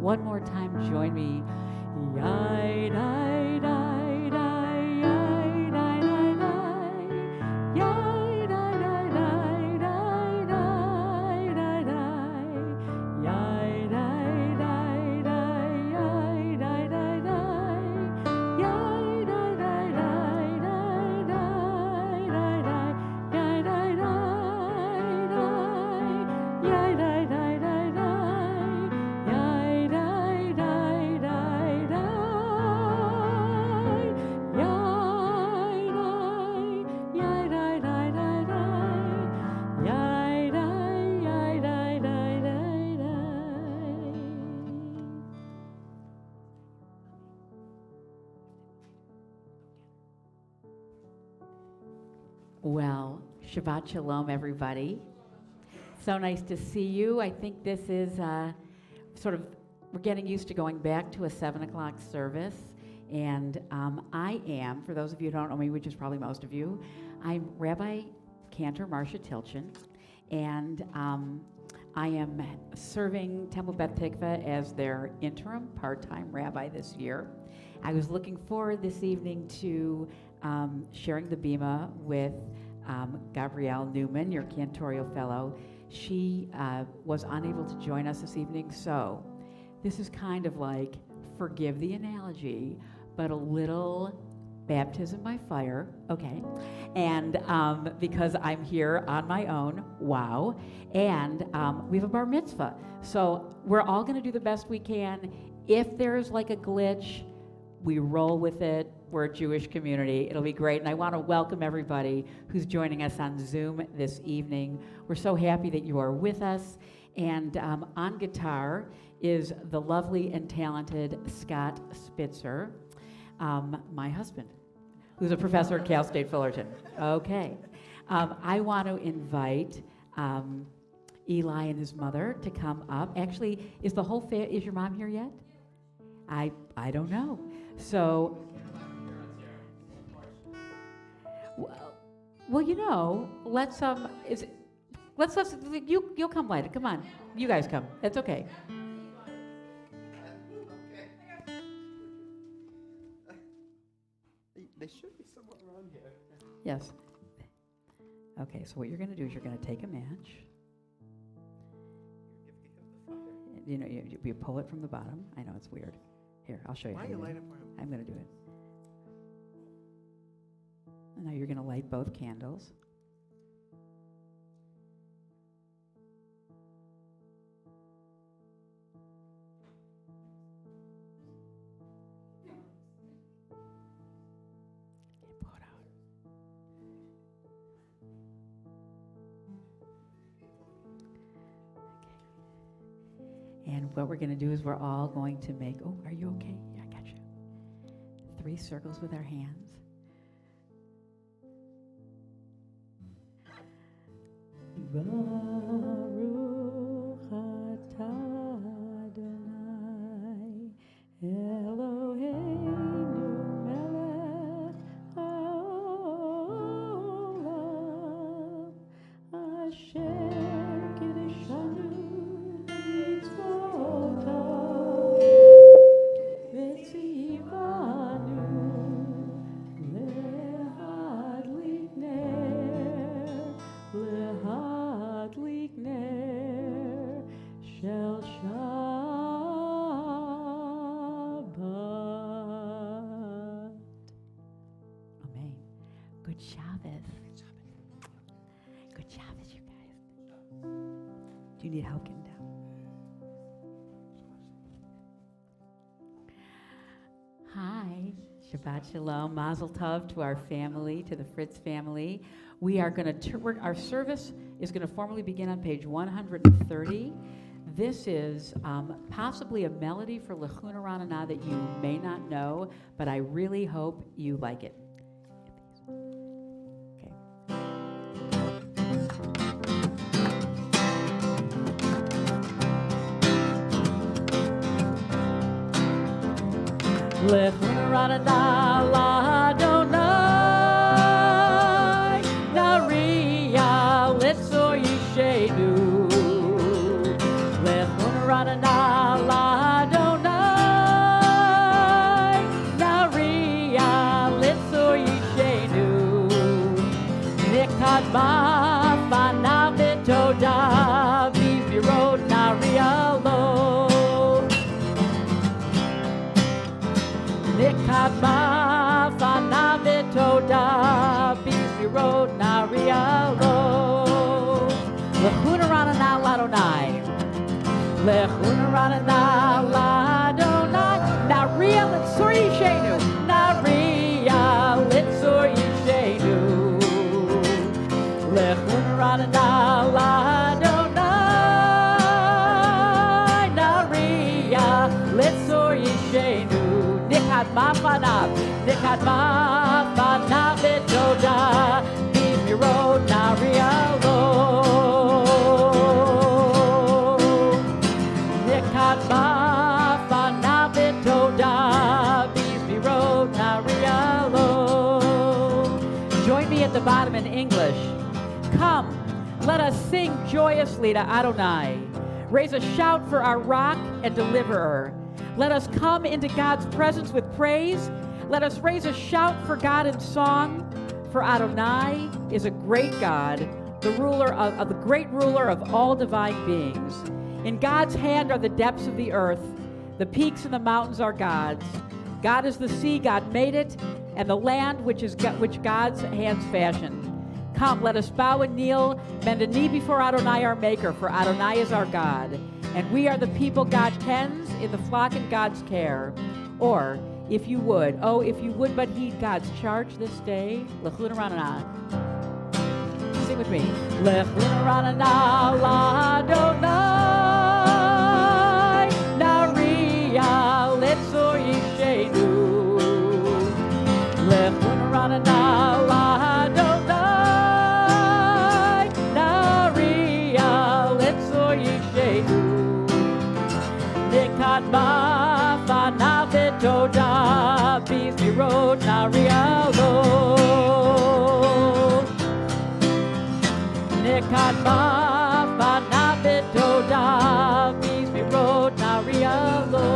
One more time, join me. Yai, dai, dai, dai, yai, dai, dai, dai. Yai, dai, dai, dai, dai, dai, dai, dai. Yai, dai, dai, dai, yai, dai, dai, dai. Yai, dai, dai, dai, dai, dai, dai, dai. Yai, dai, dai, dai. Yai, dai, dai, dai, dai. Well, Shabbat Shalom, everybody. So nice to see you. I think this is we're getting used to going back to a 7 o'clock service. And I am, for those of you who don't know me, which is probably most of you, I'm Rabbi Cantor Marcia Tilchin. And I am serving Temple Beth Tikvah as their interim part-time rabbi this year. I was looking forward this evening to sharing the bima with Gabrielle Newman, your cantorial fellow. She was unable to join us this evening, so this is kind of like, forgive the analogy, but a little baptism by fire, okay? And because I'm here on my own, wow, and we have a bar mitzvah. So we're all gonna do the best we can. If there's like a glitch, we roll with it. We're a Jewish community. It'll be great. And I want to welcome everybody who's joining us on Zoom this evening. We're so happy that you are with us. And on guitar is the lovely and talented Scott Spitzer, my husband, who's a professor at Cal State Fullerton. Okay. I want to invite Eli and his mother to come up. Actually, is your mom here yet? I don't know. So, well, you know, you'll come later. Come on, you guys come. It's okay. They should be somewhere around here. Yes. Okay, so what you're going to do is you're going to take a match. You know, you pull it from the bottom. I know it's weird. Here, I'll show you. Why are you lighting it for him? I'm going to do it. And now you're going to light both candles. And blow it out. Okay. And what we're going to do is we're all going to make, oh, are you okay? Yeah, I got you. 3 circles with our hands. Baruch atah Adonai Eloheinu melech haolam asher kiddushanu mitzvotav v'tzivanu lehadlik ner shel Shabbat. Amen. Good Shabbos. Good Shabbos, you guys. Do you need help getting down? Hi. Shabbat Shalom. Mazel Tov to our family, to the Fritz family. We are going to, our service is going to formally begin on page 130. This is possibly a melody for Lechuna Ranana that you may not know, but I really hope you like it. Okay. Lechuna Ranana la Adonai Naria Litzor Yishenu Lechuna Ranana la Adonai Naria Litzor Yishenu Nikadma Fanav V'Toda V'Virot Naria Lo Nikadma Fanav V'Toda V'Virot Naria Lo Lechuna Ranana l'Adonai Lechuna Ranana l'Adonai Naria Litzor Yishenu Naria Litzor Yishenu Lechuna Ranana l'Adonai Naria Litzor Yishenu Nikadma Fanav V'Toda V'Virot Naria Lo Nikadma Fanav V'Toda V'Virot Naria Lo. Join me at the bottom in English. Come, let us sing joyously to Adonai. Raise a shout for our rock and deliverer. Let us come into God's presence with praise. Let us raise a shout for God in song. For Adonai is a great God, the ruler of the great ruler of all divine beings. In God's hand are the depths of the earth. The peaks and the mountains are God's. God is the sea, God made it, and the land which God's hands fashioned. Come, let us bow and kneel, bend a knee before Adonai our Maker, for Adonai is our God, and we are the people God tends in the flock in God's care. Or, if you would but heed God's charge this day, L'chun Ranana. Sing with me. L'chun Ranana l'Adonai, Nariya Letzor Yishenu. L'chun Ranana l'Adonai, Nariya Letzor Yishenu. Nikadma Fanav Toda Bizmirot Narialo Nekadma Fanav Toda Bizmirot Narialo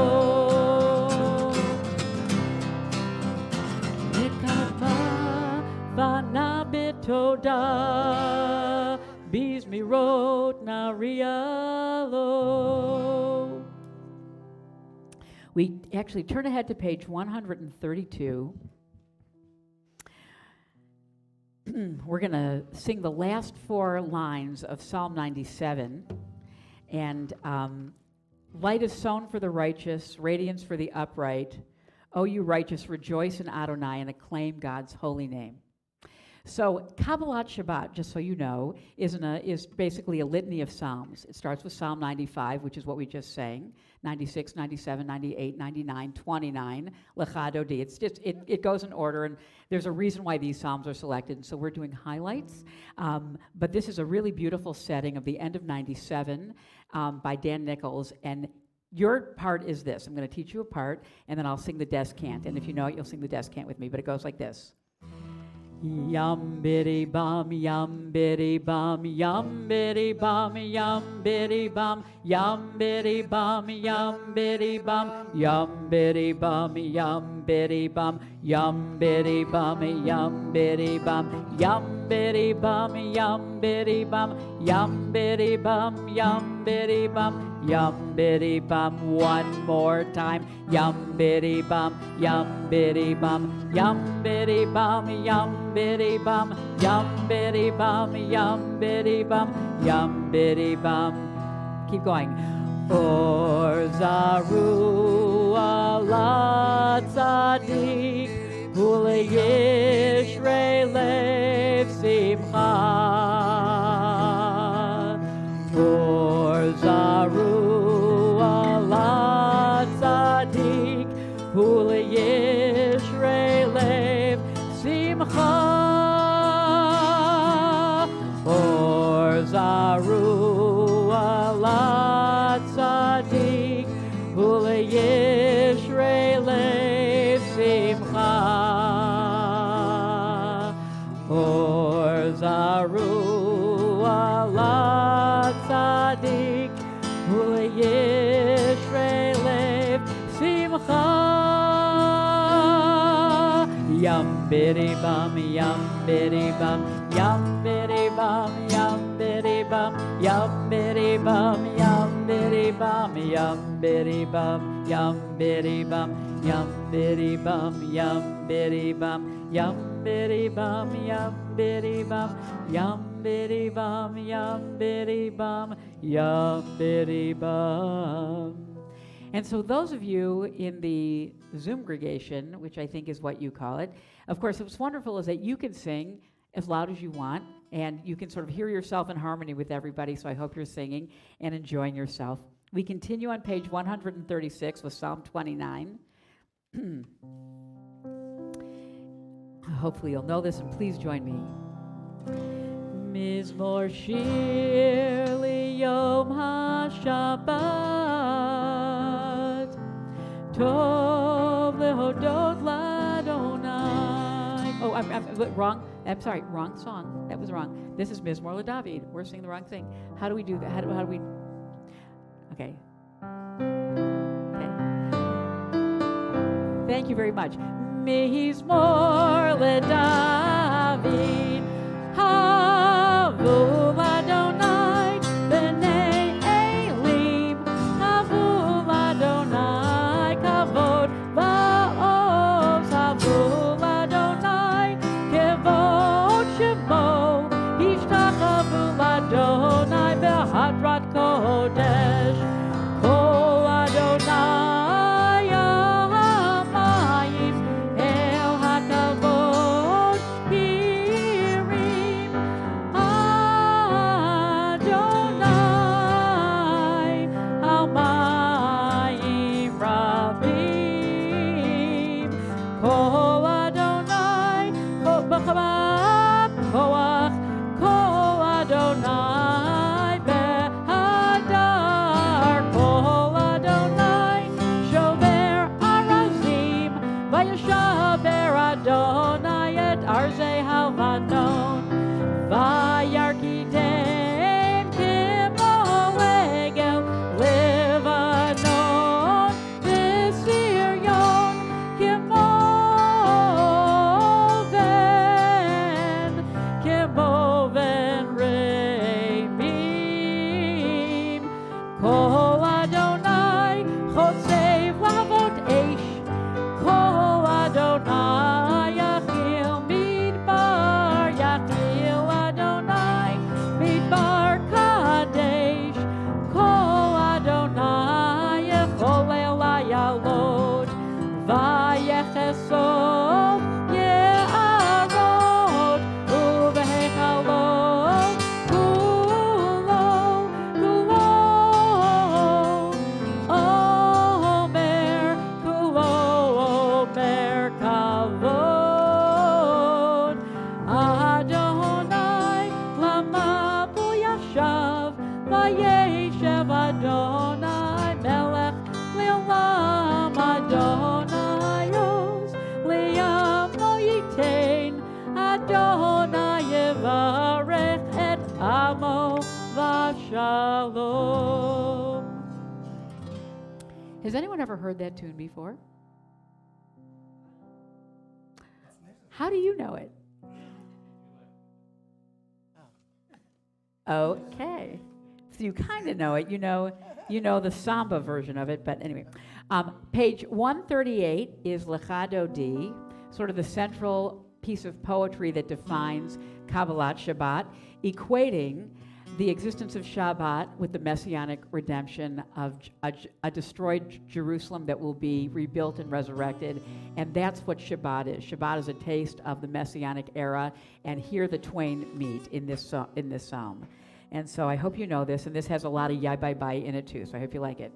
Nekadma Fanav Toda Bizmirot Narialo. We actually turn ahead to page 132. We're going to sing the last 4 lines of Psalm 97. And light is sown for the righteous, radiance for the upright. O you righteous, rejoice in Adonai and acclaim God's holy name. So Kabbalat Shabbat, just so you know, is basically a litany of psalms. It starts with Psalm 95, which is what we just sang, 96, 97, 98, 99, 29, Lecha Dodi. It's just, it goes in order, and there's a reason why these psalms are selected, and so we're doing highlights. But this is a really beautiful setting of the end of 97 by Dan Nichols, and your part is this. I'm going to teach you a part, and then I'll sing the descant, and if you know it, you'll sing the descant with me, but it goes like this. Yum biddy bum, yum biddy bum, yum biddy bum, yum biddy bum, yum biddy bum, yum biddy bum, yum biddy bum, yum biddy bum, yum biddy bum, yum biddy bum, yum biddy bum, yum biddy bum, yum biddy bum, yum biddy bum, yum biddy bum. One more time. Yum biddy bum, yum biddy bum, yum biddy bum, yum biddy bum, yum biddy bum, yum biddy bum, yum biddy bum. Keep going. Or zaru ala tzadik ule yishrelev simcha. Or zaru ala tzadik ule yishrelev simcha. Or zaru ala tzadik ule yishrelev simcha. Or zaru ala tzadik ule yishrelev simcha. Yum biddy bum, yum biddy bum, yum biddy bum, yum biddy bum, yum biddy bum, yum biddy bum, yum biddy bum, yum biddy bum, yum biddy bum, yum biddy bum, yum biddy bum, yum biddy bum, yum biddy bum, yum biddy bum, yum biddy bum. And so those of you in the Zoom congregation, which I think is what you call it, of course, what's wonderful is that you can sing as loud as you want, and you can sort of hear yourself in harmony with everybody, so I hope you're singing and enjoying yourself. We continue on page 136 with Psalm 29. Hopefully you'll know this, and please join me. Mizmor shir liyom ha-Shabbat, tov lehodot l'Adonai. Oh, I'm wrong. I'm sorry, wrong song. That was wrong. This is Mizmor LeDavid. We're singing the wrong thing. How do we do that? How do we? Okay. Okay. Thank you very much. Mizmor LeDavid. David. Havu Adonai b'nei Elim. Havu Adonai kavod va'oz. Havu Adonai kavod shemo. Ishtachavu Adonai b'hadrat kodesh. Kol Adonai hamayim el hakavod hirim. Adonai hamayim rabim. Kol Adonai b'chabad koach. Kol Adonai behadar. Kol Adonai shover arazim. Vayashaber Adonai et arzei halvanon. Vayarkidem kimo egel Levanon v'Siryon kimo ven reimim. Kol Adonai chotzev lavot eish. Kol Adonai yachil midbar. Yachil Adonai midbar Kaddish. Kol Adonai yechol elayalot. Vayechesov ye'arot. Uvehechalot kulo kulo. Omer kulo omer kavod. Adonai lama bo yashav. Vayeshev Adonai melech le'olam. Adonai oz liam lo yitain. Adonai yevarech et amo v'shalom. Has anyone ever heard that tune before? How do you know it? Okay. So you kind of know it. You know the samba version of it, but anyway. Page 138 is Lecha Dodi, sort of the central piece of poetry that defines Kabbalat Shabbat, equating the existence of Shabbat with the messianic redemption of a destroyed Jerusalem that will be rebuilt and resurrected, and that's what Shabbat is. Shabbat is a taste of the messianic era, and here the twain meet in this psalm. And so I hope you know this, and this has a lot of yai bye bye in it too, so I hope you like it.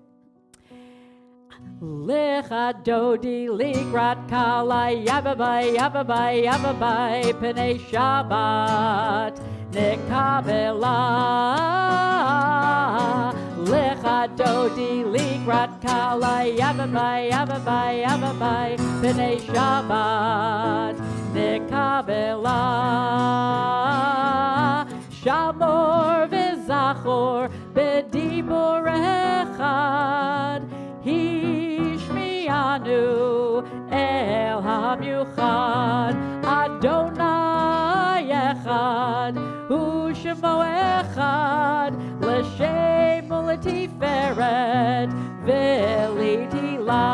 Lecha dodi likrat kalai yababai yababai yababai penei Shabbat nekabela. Lecha dodi likrat kalai yababai yababai yababai penei Shabbat nekabela. Shamor v'zachor b'dibor echad. Hishmianu el hamiuchad. Adonai echad u'shemo echad. L'shem u'letiferet v'litila.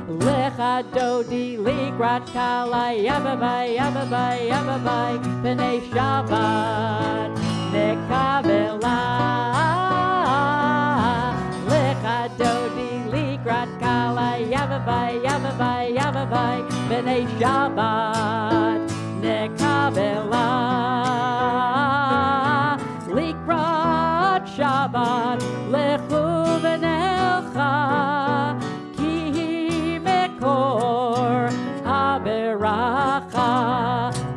Lecha dodi likrat kalai yababai yababai yababai penei Shabbat nekabela. Lecha dodi likrat kalai yababai yababai yababai penei Shabbat nekabela. Likrat Shabbat lechu v'nelcha. Haberacha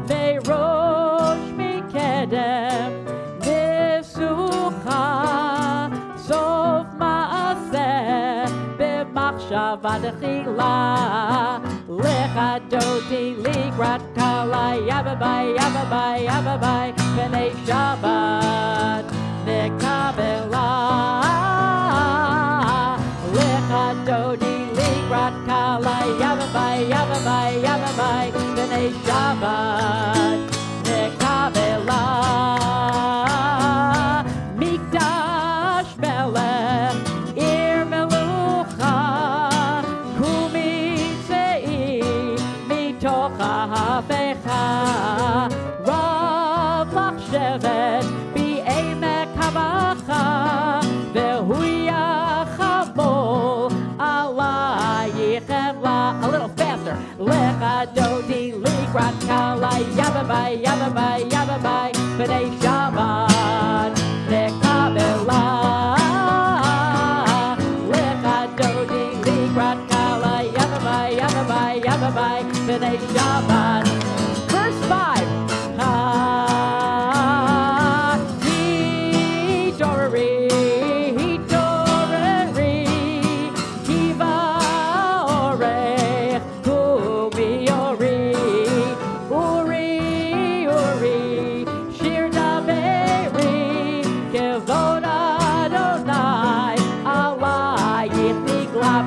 merosh mikedem nisucha sof maaseh b'machshava dechila. Lecha dodi likrat kalai yababai yababai yababai penei Shabbat nekabela. Lecha dodi likrat kalai yababai yababai yababai penei Shabbat nekabela. Mikdash melech ir melucha kumitzei mitoch ha'afecha rav lach shevet bi'emek havacha vehu yachamol alayichem la. A little faster. Lecha dodi likrat kala yababai yababai yababai b'nei Shabbat nekabela. Lecha dodi likrat kala yababai yababai yababai b'nei Shabbat. Verse 5.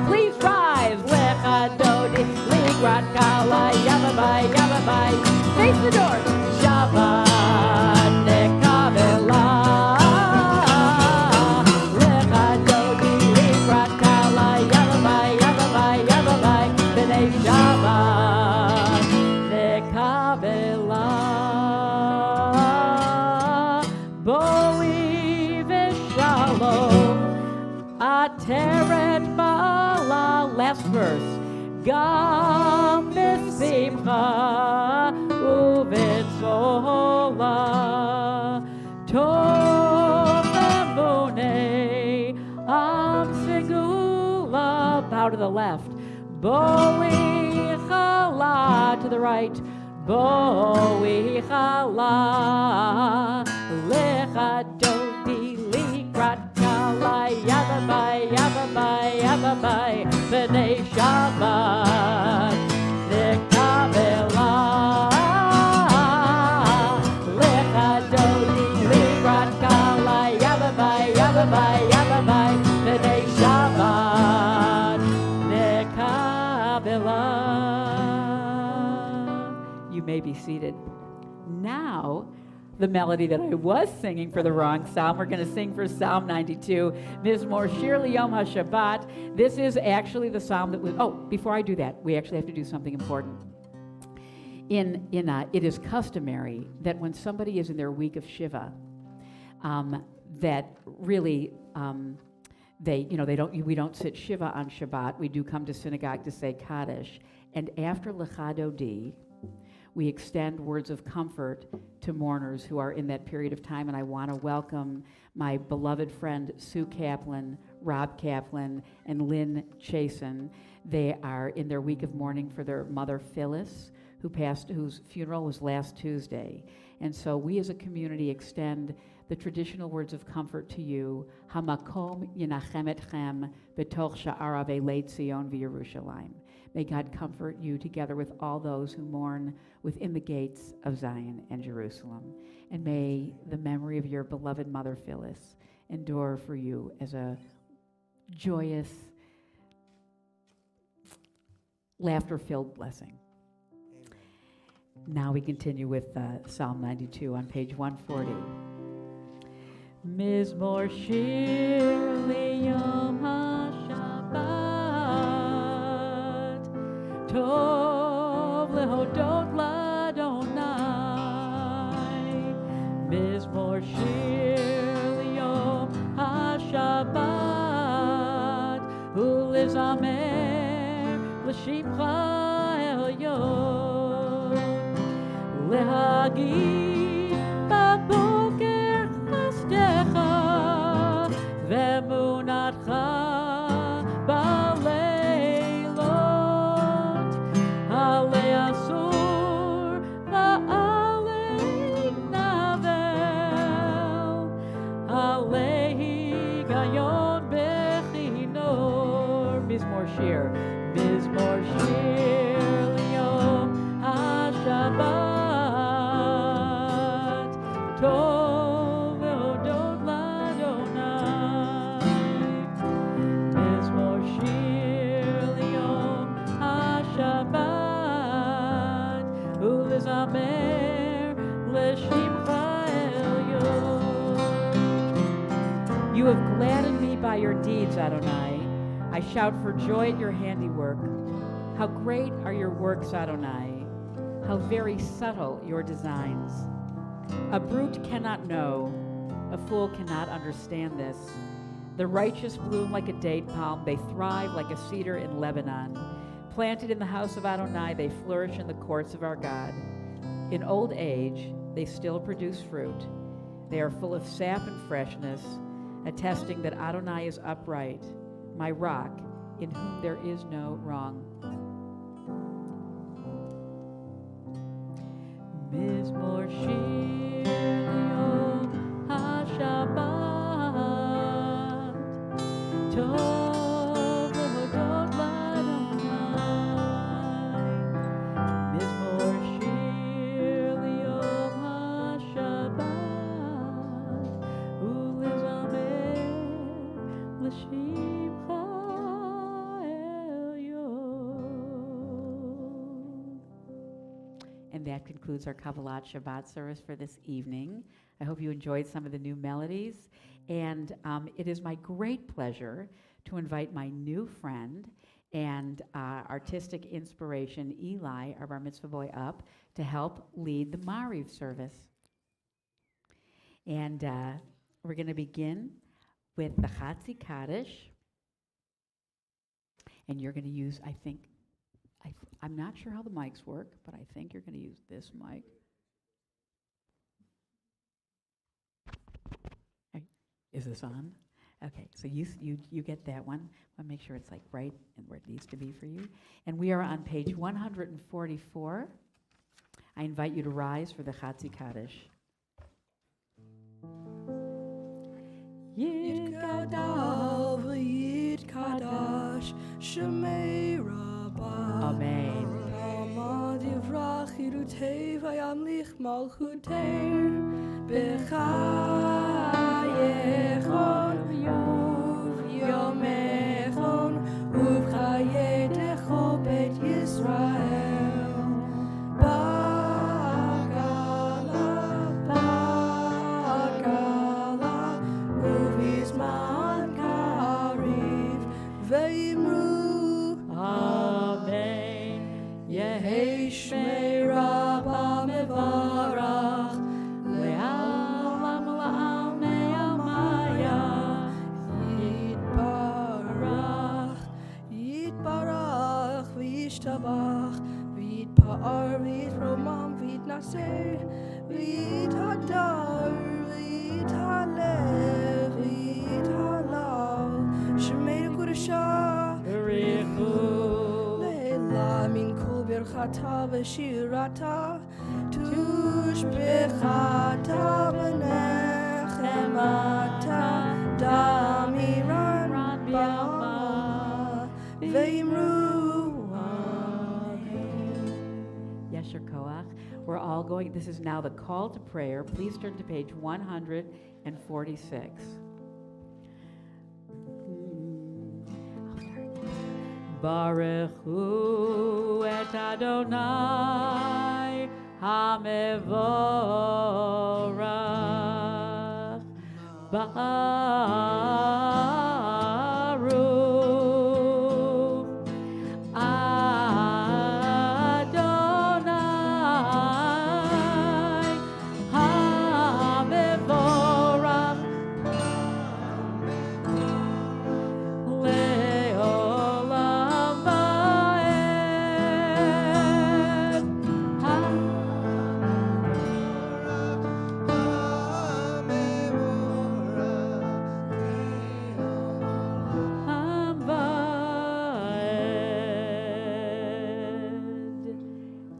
Please rise. Lecha dodi likrat kala yababai yababai. Face the door. Shabbat nekabela. Lecha dodi likrat kala yababai yababai yababai b'nei Shabbat nekabela. Boi v'shalom ateret ba'ala. Last verse. Gam b'simcha u'v'tzola tov emunei am segula. Bow to the left. Boi chala to the right. Boi chala lecha dodi likrat kala yababai yababai yababai b'nei Shabbat nekabela. Lecha dodi likrat kala yababai yababai yababai b'nei Shabbat nekabela. You may be seated. Now, the melody that I was singing for the wrong psalm, we're going to sing for Psalm 92, Mizmor Shir Liyom HaShabbat. This is actually the psalm that before I do that, we actually have to do something important. It is customary that when somebody is in their week of Shiva, that really we don't sit Shiva on Shabbat. We do come to synagogue to say Kaddish, and after Lecha Dodi, we extend words of comfort to mourners who are in that period of time. And I want to welcome my beloved friend Sue Kaplan, Rob Kaplan, and Lynn Chasen. They are in their week of mourning for their mother Phyllis, whose funeral was last Tuesday. And so we as a community extend the traditional words of comfort to you. Hamakom yinachem etchem b'toch sha'ar avei Tzion v'Yerushalayim. May God comfort you together with all those who mourn within the gates of Zion and Jerusalem. And may the memory of your beloved mother Phyllis endure for you as a joyous, laughter-filled blessing. Now we continue with Psalm 92 on page 140. Mizmor Shir Liyom HaShabbat Tov lehodot l'Adonai Mizmor Shir Liyom HaShabbat U'lizamer l'shimcha elyon Lehagi baboker chasdecha ve'emunatcha baleilot alei asur va'alei navel alei higayon bechinor Mizmor Shir Liyom HaShabbat Tov ve'odot l'Adonai Mizmor Shir Liyom HaShabbat You have gladdened me by your deeds, Adonai. I shout for joy at your handiwork. How great are your works, Adonai. How very subtle your designs. A brute cannot know. A fool cannot understand this. The righteous bloom like a date palm. They thrive like a cedar in Lebanon. Planted in the house of Adonai, they flourish in the courts of our God. In old age, they still produce fruit. They are full of sap and freshness, attesting that Adonai is upright, my rock, in whom there is no wrong. Mizmor Shir Yom HaShabbat Tov Lehodot L'Adonai. Mizmor Shir Yom HaShabbat Ulezamer L'Shimcha Elyon. And that concludes our Kabbalat Shabbat service for this evening. I hope you enjoyed some of the new melodies. And it is my great pleasure to invite my new friend and artistic inspiration, Eli, our Bar Mitzvah boy, up to help lead the Mariv service. And we're going to begin with the Chatzi Kaddish. And you're going to use, I think, I'm not sure how the mics work, but I think you're going to use this mic. Is this on? Okay, so you get that one. I want to make sure it's like right and where it needs to be for you. And we are on page 144. I invite you to rise for the Chatzi Kaddish. Yid Gadal v'Yid Kadash Shemei Rabbah. Amen. Amad Yivrach Yirutei v'Yamlich Malchutei B'chayechon Uv'yomechon Uv'chayetecho Bet Yisrael Bagala Uv'yizman Kariv Ve'imru Amen. Yehi Shmei Rabbah Mevarach Le'alam La'amei Amaya Yitbarach V'yishtabach V'yitpa'ar V'yitromam V'yitnaser V'yithadar V'yithalel V'yithalal Shemei Kudashah Leila min kol birchata v'shirata tushbechata v'nechemata damiran ba'ama ve'imru amen. Yesher Koach. We're all going, this is now the call to prayer. Please turn to page 146. Baruch Hu et Adonai HaMevorach Baruch Adonai HaMevorach Le'olam va'ed.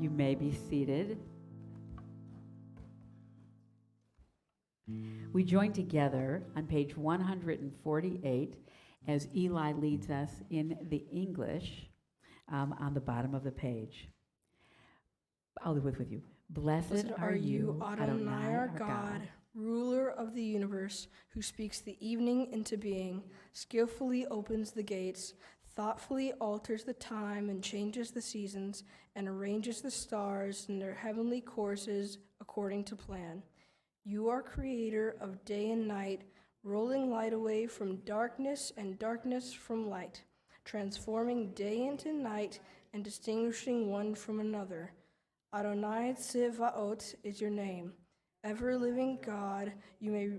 You may be seated. We join together on page 148 as Eli leads us in the English on the bottom of the page. I'll do it with you. Blessed are you, Adonai our God, ruler of the universe, who speaks the evening into being, skillfully opens the gates, thoughtfully alters the time and changes the seasons, and arranges the stars in their heavenly courses according to plan. You are creator of day and night, rolling light away from darkness and darkness from light, transforming day into night and distinguishing one from another. Adonai Tsevaot is your name. Ever-living God, you may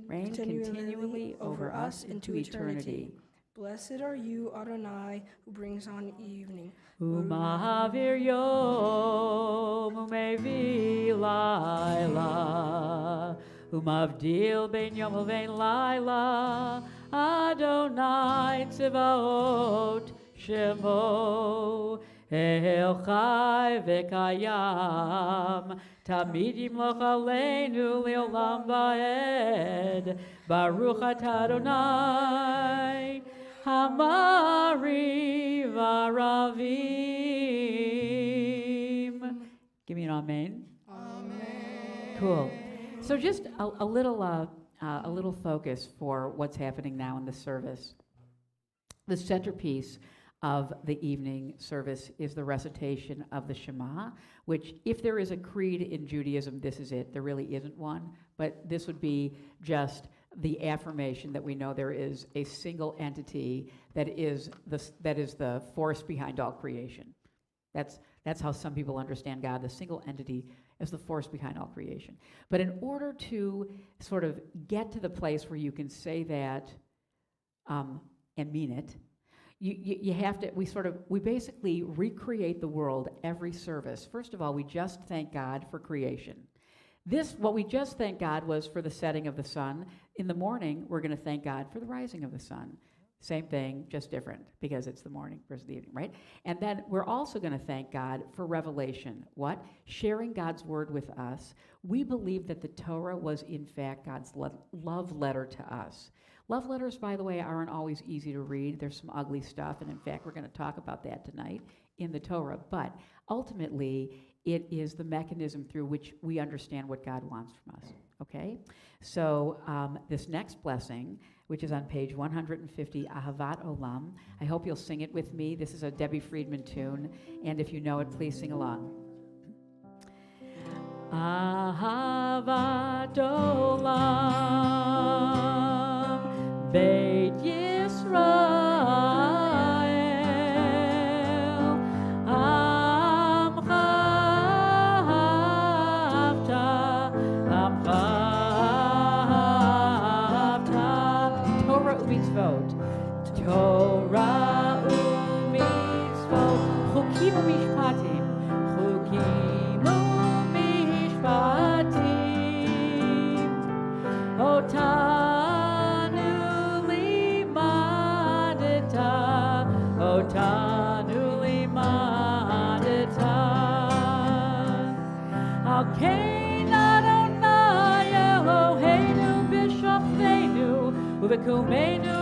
Reign continually over us into eternity. Blessed are you, Adonai, who brings on evening. Umavir yom umevi laila umavdil ben yom uvein laila Adonai Tzivaot Shemo El Chai V'Kayam Tamid Yimloch Aleinu Leolam Va'ed Baruch Atah Adonai Hamari Varavim. Give me an amen. Amen. Cool. So just a little focus for what's happening now in the service. The centerpiece of the evening service is the recitation of the Shema, which, if there is a creed in Judaism, this is it. There really isn't one, but this would be just the affirmation that we know there is a single entity that is the force behind all creation. That's how some people understand God, the single entity as the force behind all creation. But in order to sort of get to the place where you can say that and mean it, you have to, we basically recreate the world every service. First of all, we just thank God for creation. What we just thanked God was for the setting of the sun. In the morning, we're going to thank God for the rising of the sun. Same thing, just different, because it's the morning versus the evening, right? And then we're also going to thank God for revelation. What? Sharing God's word with us. We believe that the Torah was, in fact, God's love letter to us. Love letters, by the way, aren't always easy to read. There's some ugly stuff, and in fact, we're going to talk about that tonight in the Torah. But ultimately, it is the mechanism through which we understand what God wants from us, okay? So this next blessing, which is on page 150, Ahavat Olam, I hope you'll sing it with me. This is a Debbie Friedman tune, and if you know it, please sing along. Ahavat Olam, Beit Yisrael, Torah u'mitzvot, chukim u'mishpatim, chukim u'mishpatim, otanu limadeta, al kein Adonai Eloheinu b'shofteinu u'b'kumenu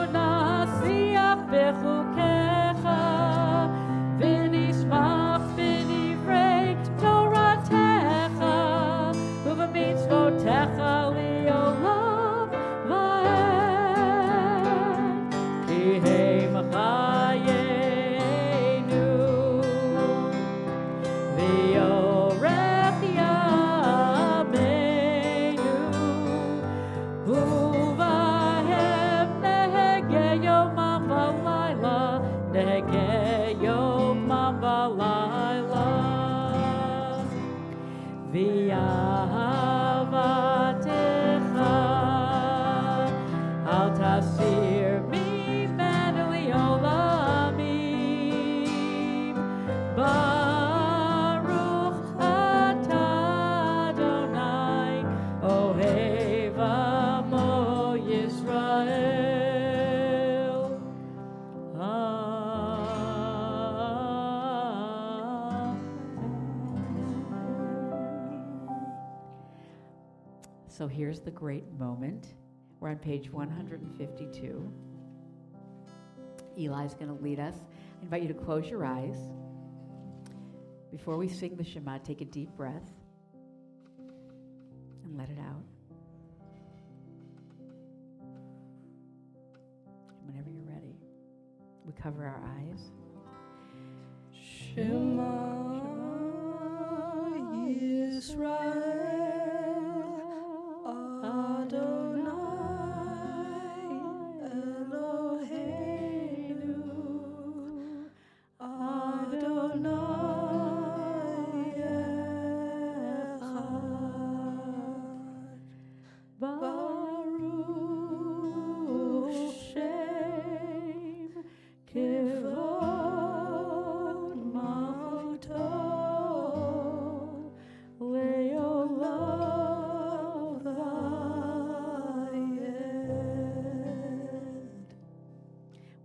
Bechukecha, v'nismach v'nivrei Toratecha, u'v'mitzvotecha li'olam va'ed, ki heim chayenu, v'yorech yameinu, u'vahem nehege yomam v'layla, nehege yomam v'layla, v'yahavatecha, al tasir mimenu li'olamim, Baruch atah Adonai, ohev amo Yisrael. So here's the great moment. We're on page 152. Eli's going to lead us. I invite you to close your eyes. Before we sing the Shema, take a deep breath and let it out. Whenever you're ready, we cover our eyes. Shema Yisrael, Adonai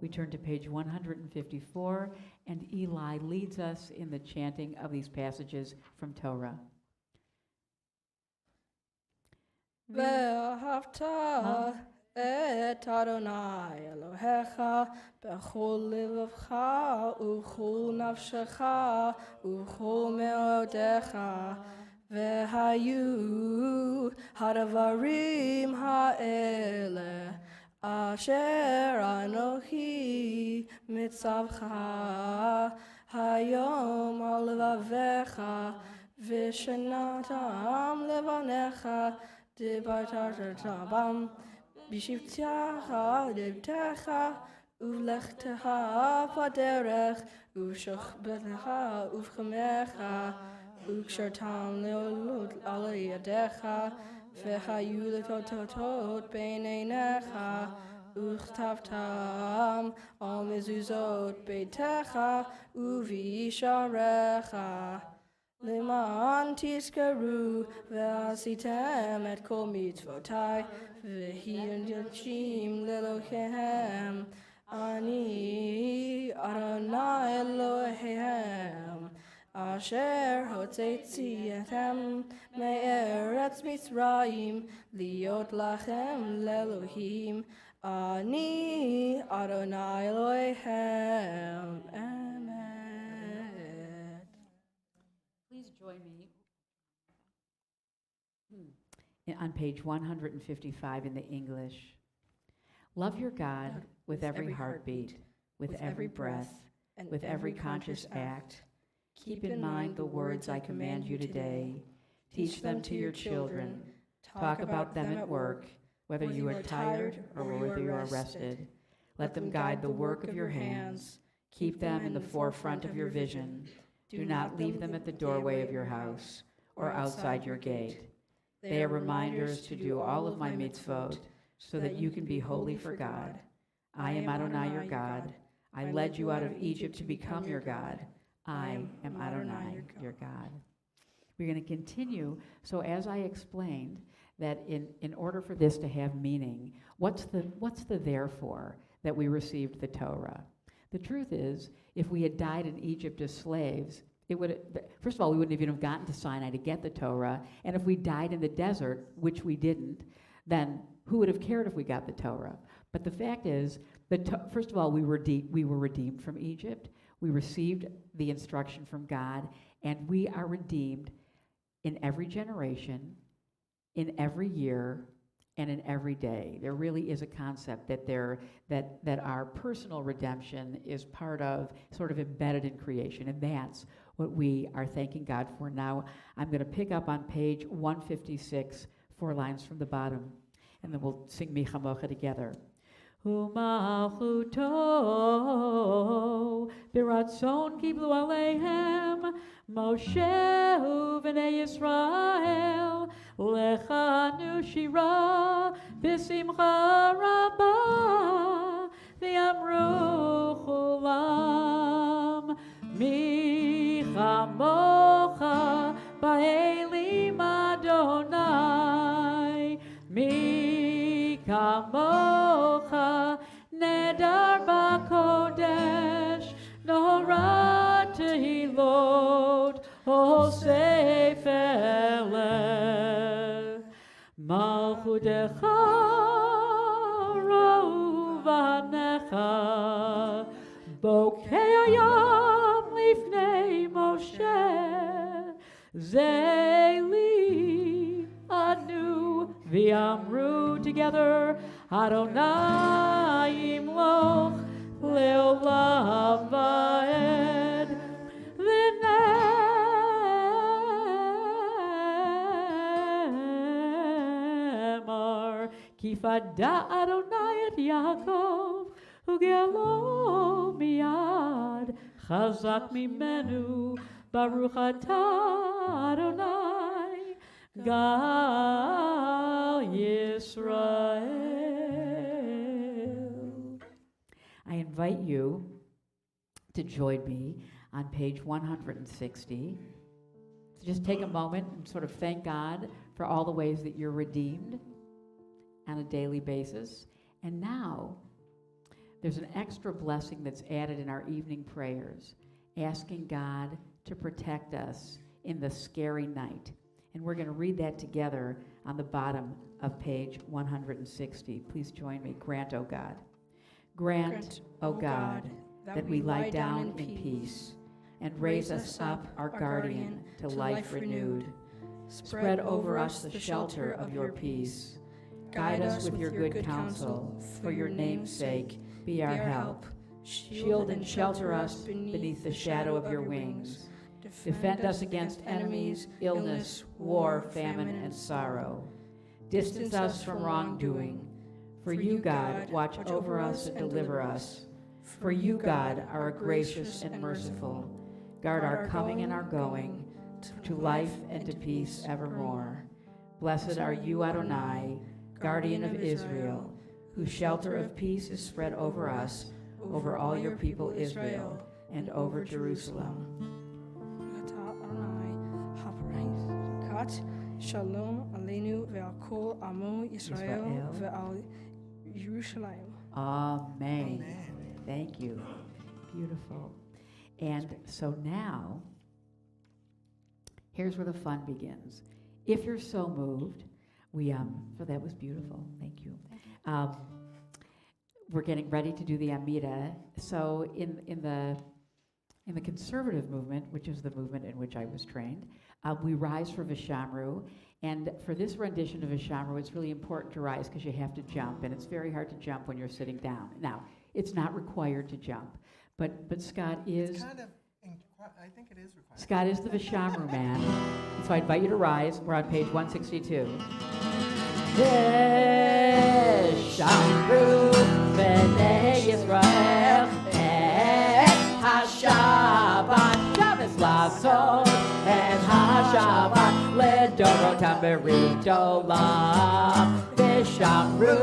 We turn to page 154, and Eli leads us in the chanting of these passages from Torah. ואהבת את אדוני אלוהיך בכל לבבך ובכל נפשך ובכל מאודיך והיו הדברים האלה אשר אנוכי מצווך היום על לבביך ושנתם לבניך דיברת בם בשבתך ובבטך ובלכתך בדרך ובשוכבתך ובחמך וקשרתם לעלות על ידיך והיו לטוטות בין עיניך וכתבתם על מזוזות ביתך ובישעריך למען תזכרו ועשיתם את כל מצוותי והנגשים לאלוהיהם אני אדוני אלוהיהם אשר הוצאתיכם מארץ מצרים להיות לכם לאלוהים אני אדוני אלוהיהם. Amen. Please join me on page 155 in the English. Love your God with every heartbeat, with every breath, and with every conscious act. Keep in mind the words I command you today. Teach them to your children. Talk about them at work, whether you are tired or whether you are rested. Let them guide the work of your hands. Keep them in the forefront of your vision. Do not leave them at the doorway of your house or outside your gate. They are reminders to do all of my mitzvot so that you can be holy for God. I am Adonai your God. I led you out of Egypt to become your God. I am Adonai your God. We're going to continue. So as I explained, that in order for this to have meaning, what's the therefore that we received the Torah? The truth is, if we had died in Egypt as slaves, it would first of all, we wouldn't even have gotten to Sinai to get the Torah. And if we died in the desert, which we didn't, then who would have cared if we got the Torah? But the fact is, first of all, we were redeemed from Egypt. We received the instruction from God, and we are redeemed in every generation, in every year, and in every day. There really is a concept that our personal redemption is part of, sort of embedded in creation, and that's what we are thanking God for. Now, I'm going to pick up on page 156, 4 lines from the bottom, and then we'll sing Mi Chamocha together. U'malchuto biratzon kiblu aleihem Moshe u'vnei Yisrael lechanu shira b'simcha rabba v'yamru chulam mi chamocha ba'elim Adonai mi kamocha nedar b'kodesh nora tehilot ol sefer malchutecha rov v'necha bokei hayam lifnei Moshe zeli anu v'amru together Adonai imloch leolam va'ed v'nemar kifada Adonai et Yaakov ugelo miyad chazak mimenu baruch atah Adonai Gal Yisrael. I invite you to join me on page 160. So just take a moment and sort of thank God for all the ways that you're redeemed on a daily basis. And now there's an extra blessing that's added in our evening prayers, asking God to protect us in the scary night. And we're going to read that together on the bottom of page 160. Please join me. Grant, O God. Grant, O God, that we lie down in peace and raise us up, our guardian, to life renewed. Spread over us the shelter of your peace. Guide us with your good counsel. For your name's sake, be our help. Shield and shelter us beneath the shadow of your wings. Defend us against enemies, illness, war, famine, and sorrow. Distance us from wrongdoing. For you, God, watch over us and deliver us. For you, God, are gracious and merciful. Guard our coming and our going, to life and to peace evermore. Blessed are you, Adonai, guardian of Israel, whose shelter of peace is spread over us, over all your people Israel, and over Jerusalem. Shalom aleinu ve'al kol amo Yisrael ve'al Yerushalayim. Amen. Thank you. Beautiful. And so now, here's where the fun begins. If you're so moved, so that was beautiful. Thank you. We're getting ready to do the Amida. So in the conservative movement, which is the movement in which I was trained, we rise for Vishamru. And for this rendition of Vishamru, it's really important to rise because you have to jump, and it's very hard to jump when you're sitting down. Now, it's not required to jump, but Scott is... It's kind of, I think it is required. Scott is the Vishamru man. So I invite you to rise. We're on page 162. Vishamru b'nei Yisrael et ha-Shabbat Shabbos lasos et ha-Shabbat ledorotam berit olam Vishamru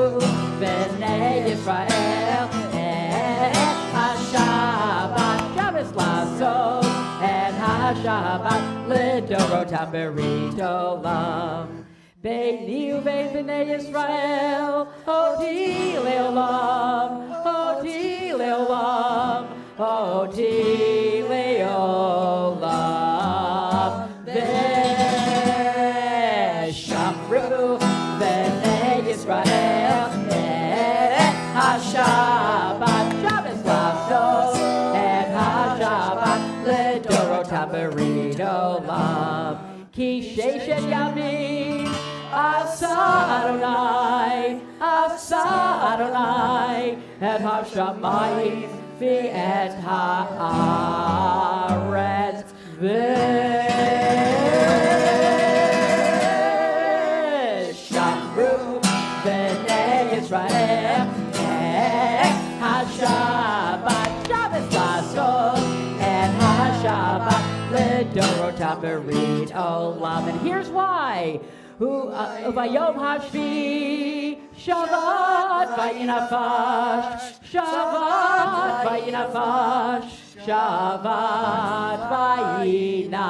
b'nei Yisrael et ha-Shabbat Shabbos lasos et ha-Shabbat ledorotam berit olam Beini uvein b'nei Yisrael, oti leolam, oti leolam, oti leolam. Veshamru b'nei Yisrael, et ha-Shabbat, Shabbos lasos, et ha-Shabbat ledorotam berit olam. Ki sheshet yamim. Asa Adonai, et ha-shamayim ve'et ha'aretz Veshamru b'nei Yisrael et ha-Shabbat Shabbos lasos et ha-Shabbat ledorotam berit olam. And here's why. Vayom hashvi, Shabbat vayinafash, Shabbat vayinafash, Shabbat vayinafash.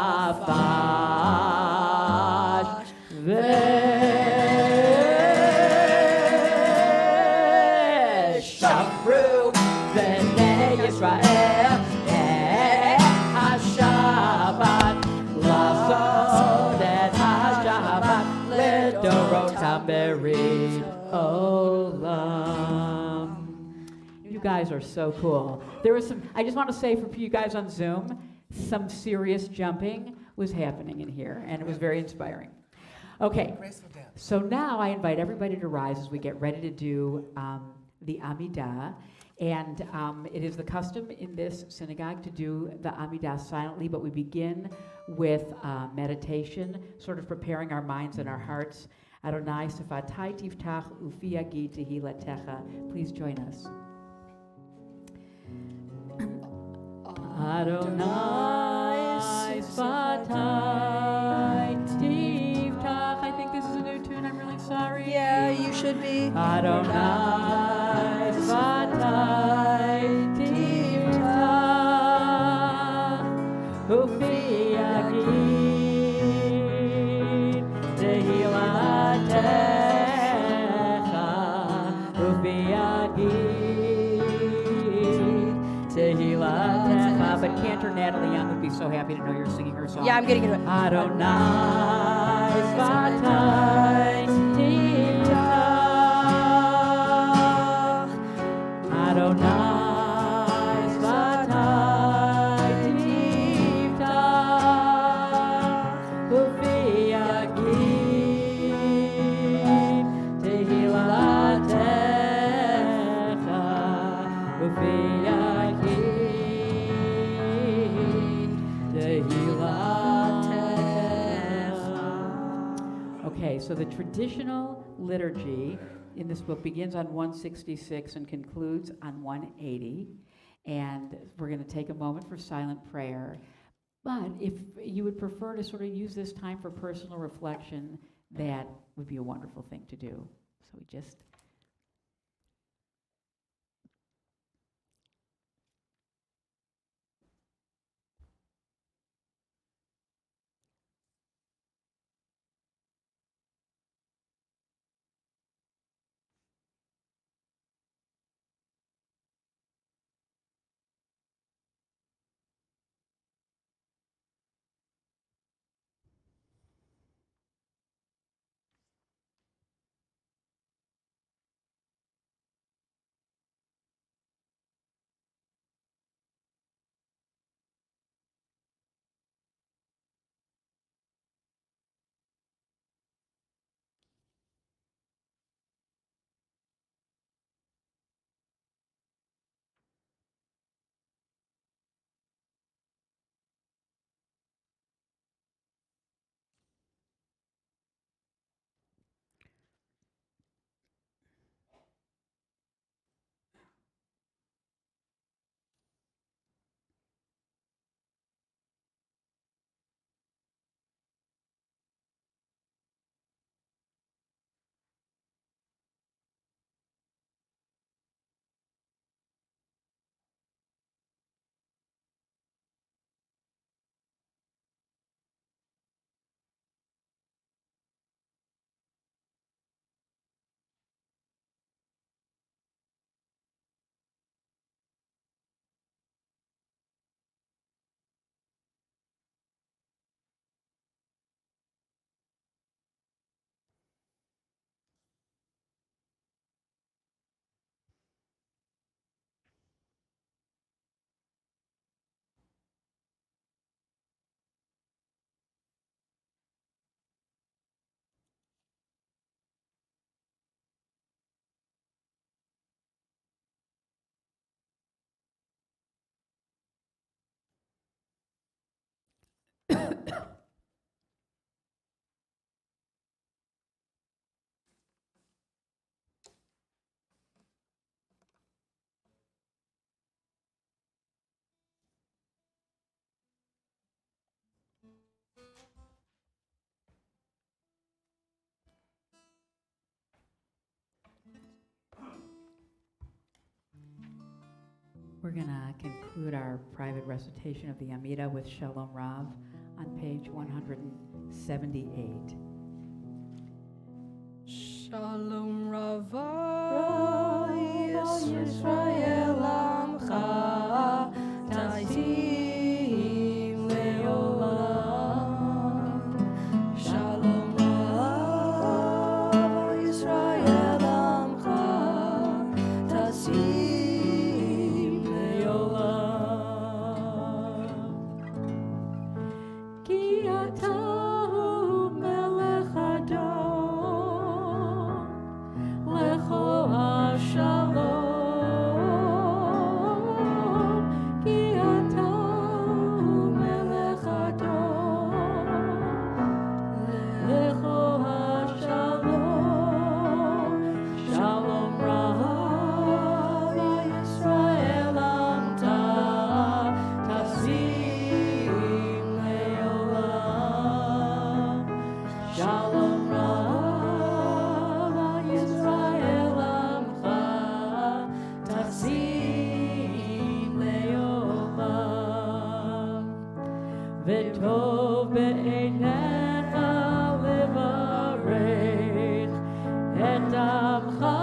Veshamru b'nei Yisrael et ha-Shabbat lasos et ha-Shabbat ledorotam berit olam. You guys are so cool. There was I just want to say for you guys on Zoom, some serious jumping was happening in here, and it was very inspiring. Okay, so now I invite everybody to rise as we get ready to do the Amidah. And it is the custom in this synagogue to do the Amidah silently, but we begin with meditation, sort of preparing our minds and our hearts. Adonai sefatai tiftach ufi yagi tehilatecha. Please join us. Adonai sefatai tiftach. I think this is a new tune. I'm really sorry. Yeah, you should be. Adonai sefatai tiftach ufi yagi tehilatecha ufi yagi but Cantor Natalie Young would be so happy to know you're singing her song. Yeah, I'm getting into it. Adonai Svatai Tivta. Adonai Svatai Tivta. Ufi Yagid Tehilatecha. Ufi Yagid Tehilatecha. Okay, so the traditional liturgy in this book begins on 166 and concludes on 180. And we're going to take a moment for silent prayer. But if you would prefer to sort of use this time for personal reflection, that would be a wonderful thing to do. So we just... We're going to conclude our private recitation of the Amida with Shalom Rav on page 178. Shalom Rava Yisrael Amcha Taitim Leolam. Shalom Rava Yisrael Amcha Taitim Leolam. Ki atahu melech Adon Lecho HaShalom. Ki atahu melech Adon Lecho HaShalom. Shalom Rav Yisrael Amta Tasim Leolam. Shalom Rav Yisrael Amcha Tasim Leolam. V'tov be'einecha levarech et Amcha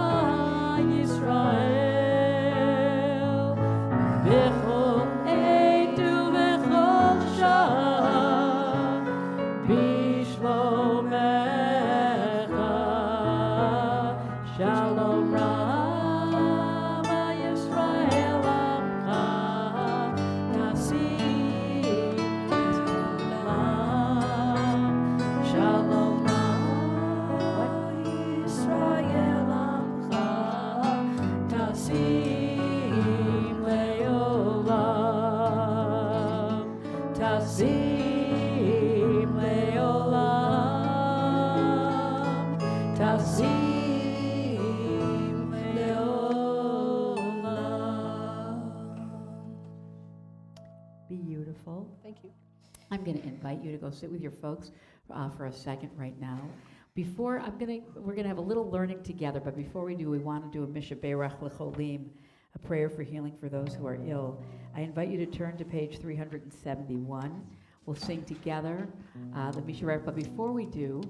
Yisrael. B'chol edu Beautiful. Thank you. I'm going to invite you to go sit with your folks for a second right now. We're going to have a little learning together, but before we do, we want to do a Mishaberach L'cholim, a prayer for healing for those who are ill. I invite you to turn to page 371. We'll sing together the Mishaberach, but before we do,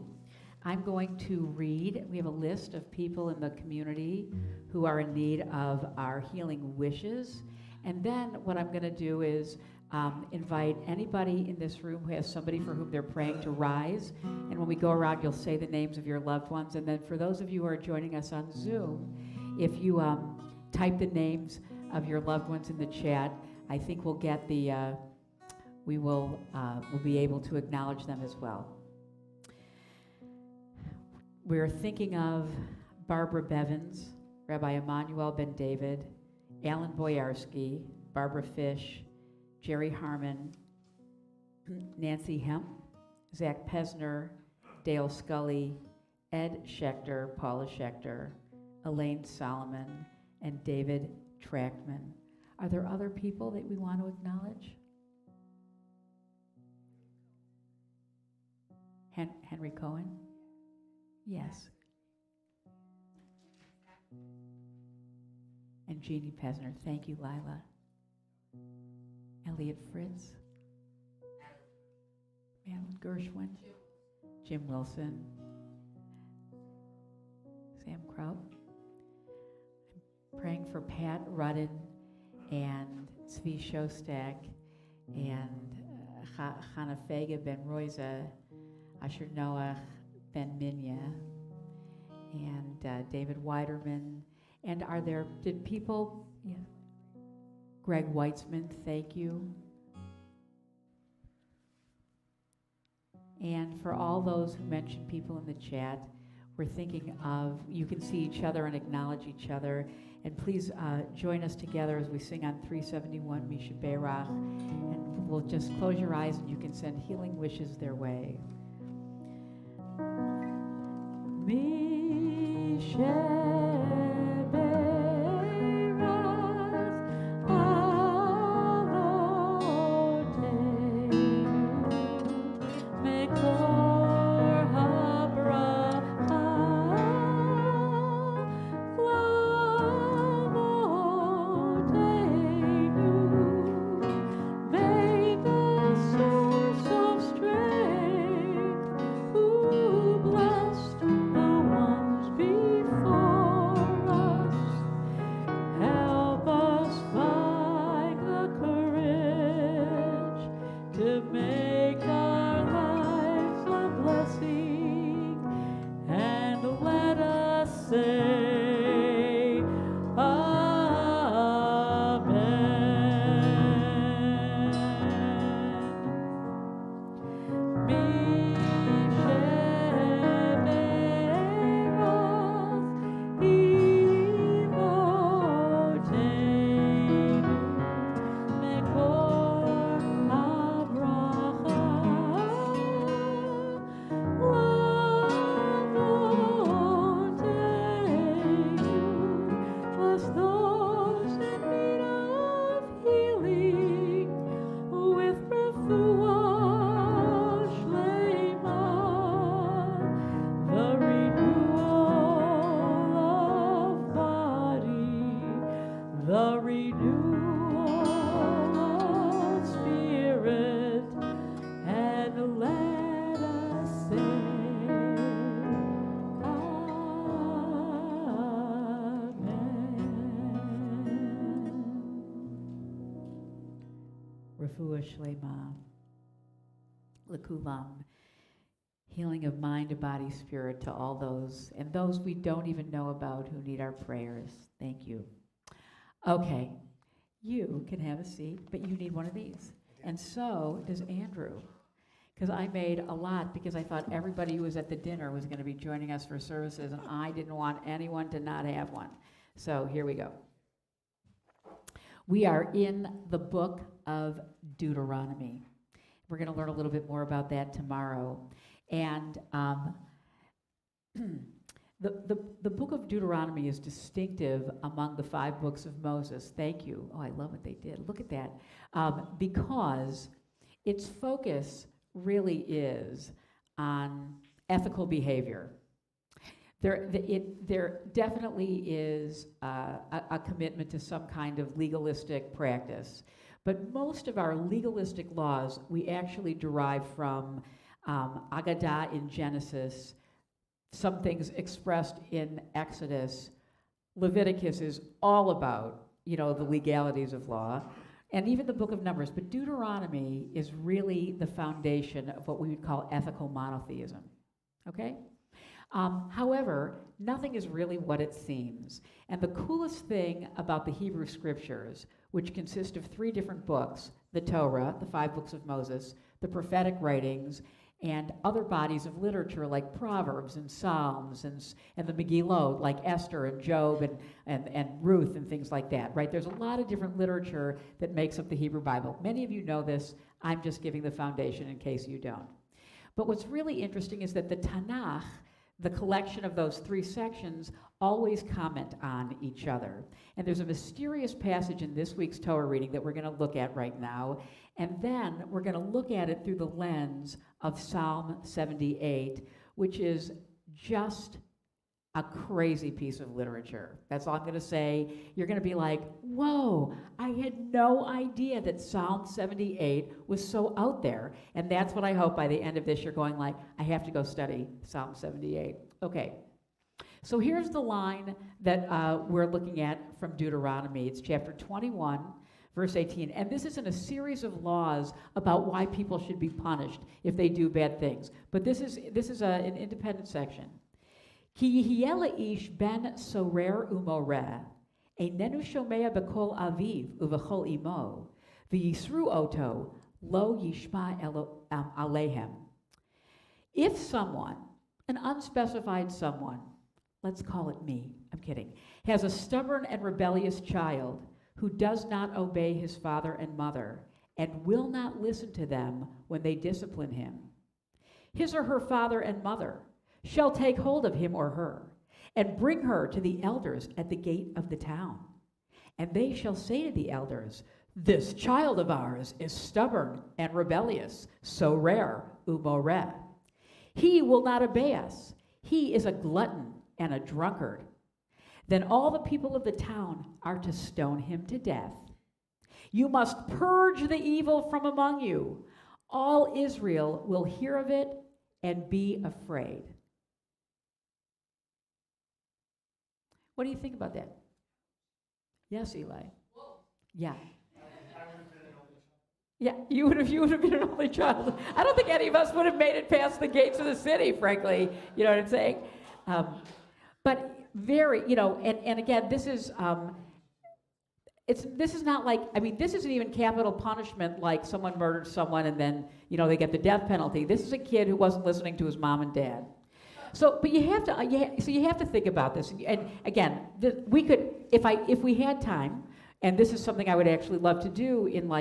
I'm going to read. We have a list of people in the community who are in need of our healing wishes. And then what I'm going to do is invite anybody in this room who has somebody for whom they're praying to rise. And when we go around, you'll say the names of your loved ones. And then for those of you who are joining us on Zoom, if you type the names of your loved ones in the chat, I think we'll get we'll be able to acknowledge them as well. We're thinking of Barbara Bevins, Rabbi Emmanuel Ben David, Alan Boyarsky, Barbara Fish, Jerry Harmon, Nancy Hemp, Zach Pesner, Dale Scully, Ed Schechter, Paula Schechter, Elaine Solomon, and David Trackman. Are there other people that we want to acknowledge? Henry Cohen? Yes. And Jeannie Pesner. Thank you, Lila. Elliot Fritz. Madeline Gershwin. Jim Wilson. Sam Kraut. I'm praying for Pat Rudden and Zvi Shostak and Chana Fega Ben Roiza, Asher Noach Ben Minya, and David Weiderman. And did people, yeah. Greg Weitzman, thank you. And for all those who mentioned people in the chat, we're thinking of, you can see each other and acknowledge each other. And please join us together as we sing on 371 Mishaberach. And we'll just close your eyes and you can send healing wishes their way. Shlema, Lekulam, healing of mind, to body, spirit, to all those, and those we don't even know about who need our prayers. Thank you. Okay, you can have a seat, but you need one of these. And so does Andrew, because I made a lot because I thought everybody who was at the dinner was going to be joining us for services, and I didn't want anyone to not have one. So here we go. We are in the Book of Deuteronomy. We're going to learn a little bit more about that tomorrow. And The book of Deuteronomy is distinctive among the 5 books of Moses. Thank you. Oh, I love what they did. Look at that. Because its focus really is on ethical behavior. There definitely is a commitment to some kind of legalistic practice. But most of our legalistic laws we actually derive from Agadah in Genesis, some things expressed in Exodus. Leviticus is all about, the legalities of law, and even the book of Numbers. But Deuteronomy is really the foundation of what we would call ethical monotheism, okay? However, nothing is really what it seems. And the coolest thing about the Hebrew Scriptures, which consist of 3 different books, the Torah, the 5 books of Moses, the prophetic writings, and other bodies of literature like Proverbs and Psalms and the Megillot, like Esther and Job and Ruth and things like that, right? There's a lot of different literature that makes up the Hebrew Bible. Many of you know this. I'm just giving the foundation in case you don't. But what's really interesting is that the Tanakh, the collection of those 3 sections, always comment on each other. And there's a mysterious passage in this week's Torah reading that we're going to look at right now. And then we're going to look at it through the lens of Psalm 78, which is just a crazy piece of literature. That's all I'm going to say. You're going to be like, whoa, I had no idea that Psalm 78 was so out there. And that's what I hope by the end of this you're going like, I have to go study Psalm 78. Okay. So here's the line that we're looking at from Deuteronomy. It's chapter 21, verse 18. And this is in a series of laws about why people should be punished if they do bad things. But this is an independent section. Ki yihye la'ish ben sorer umoreh, einenu shomea b'kol aviv uv'chol imo, v'yisru oto, lo yishma alehem. If someone, an unspecified someone, let's call it me, I'm kidding, has a stubborn and rebellious child who does not obey his father and mother and will not listen to them when they discipline him, his or her father and mother shall take hold of him or her and bring her to the elders at the gate of the town. And they shall say to the elders, this child of ours is stubborn and rebellious, so rare, umoreh. He will not obey us. He is a glutton and a drunkard. Then all the people of the town are to stone him to death. You must purge the evil from among you. All Israel will hear of it and be afraid. What do you think about that? Yes, Eli. Yeah. Yeah, you would have been an only child. I don't think any of us would have made it past the gates of the city, frankly. You know what I'm saying? But very, and again, this is not like, this isn't even capital punishment like someone murdered someone and then, they get the death penalty. This is a kid who wasn't listening to his mom and dad. So, but you have to think about this. And again, we could, if we had time, and this is something I would actually love to do in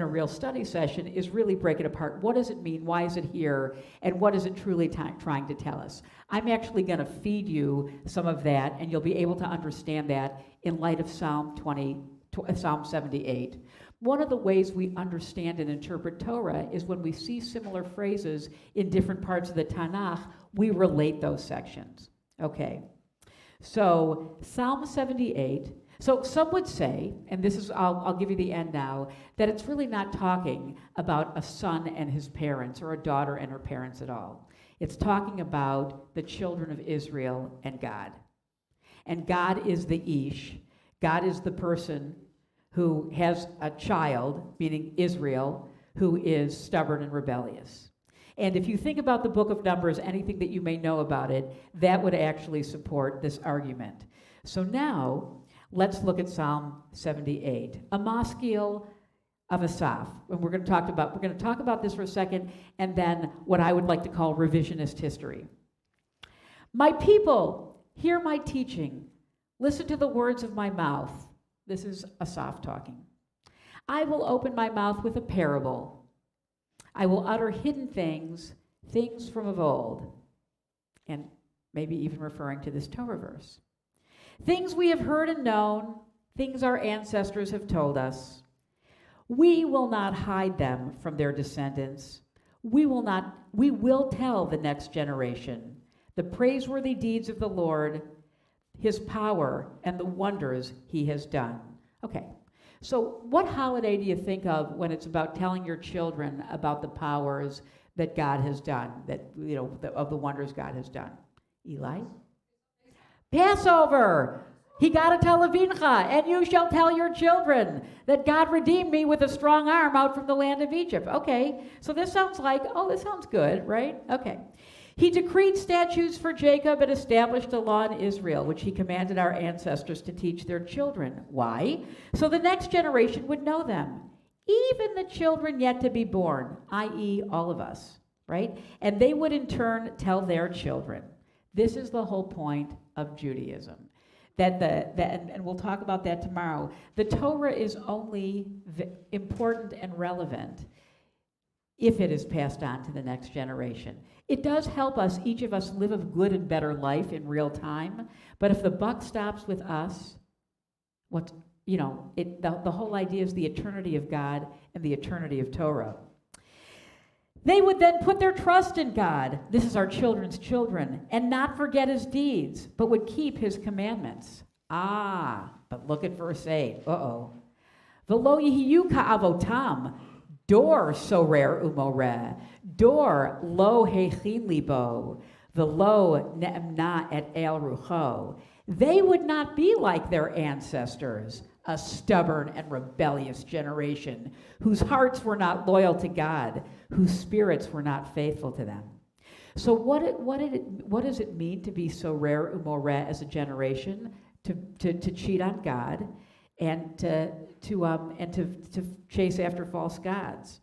a real study session, is really break it apart. What does it mean? Why is it here? And what is it truly trying to tell us? I'm actually going to feed you some of that, and you'll be able to understand that in light of Psalm 78. One of the ways we understand and interpret Torah is when we see similar phrases in different parts of the Tanakh, we relate those sections. Okay. So Psalm 78. So some would say, and this is, I'll give you the end now, that it's really not talking about a son and his parents or a daughter and her parents at all. It's talking about the children of Israel and God. And God is the Ish. God is the person who has a child, meaning Israel, who is stubborn and rebellious. And if you think about the book of Numbers, anything that you may know about it, that would actually support this argument. So now, let's look at Psalm 78, a maskil of Asaph. And we're going to talk about this for a second, and then what I would like to call revisionist history. My people, hear my teaching. Listen to the words of my mouth. This is Asaph talking. I will open my mouth with a parable. I will utter hidden things, things from of old. And maybe even referring to this Torah verse. Things we have heard and known, things our ancestors have told us. We will not hide them from their descendants. We will tell the next generation the praiseworthy deeds of the Lord, his power, and the wonders he has done. Okay, so what holiday do you think of when it's about telling your children about the powers that God has done, of the wonders God has done? Eli? Passover. He got to tell Levincha, and you shall tell your children that God redeemed me with a strong arm out from the land of Egypt. Okay, so this sounds good, right? Okay. He decreed statutes for Jacob and established a law in Israel, which he commanded our ancestors to teach their children. Why? So the next generation would know them, even the children yet to be born, i.e. all of us, right? And they would in turn tell their children. This is the whole point of Judaism. And we'll talk about that tomorrow. The Torah is only important and relevant if it is passed on to the next generation. It does help us, each of us, live a good and better life in real time. But if the buck stops with us, the whole idea is the eternity of God and the eternity of Torah. They would then put their trust in God, this is our children's children, and not forget his deeds, but would keep his commandments. But look at verse 8. V'lo yihiyu ka'avotam, dor sorer umoreh, dor lo hechin libo, v'lo ne'emna et el rucho. They would not be like their ancestors, a stubborn and rebellious generation, whose hearts were not loyal to God, whose spirits were not faithful to them. So what does it mean to be so rare umoreh as a generation, to cheat on God, and to chase after false gods?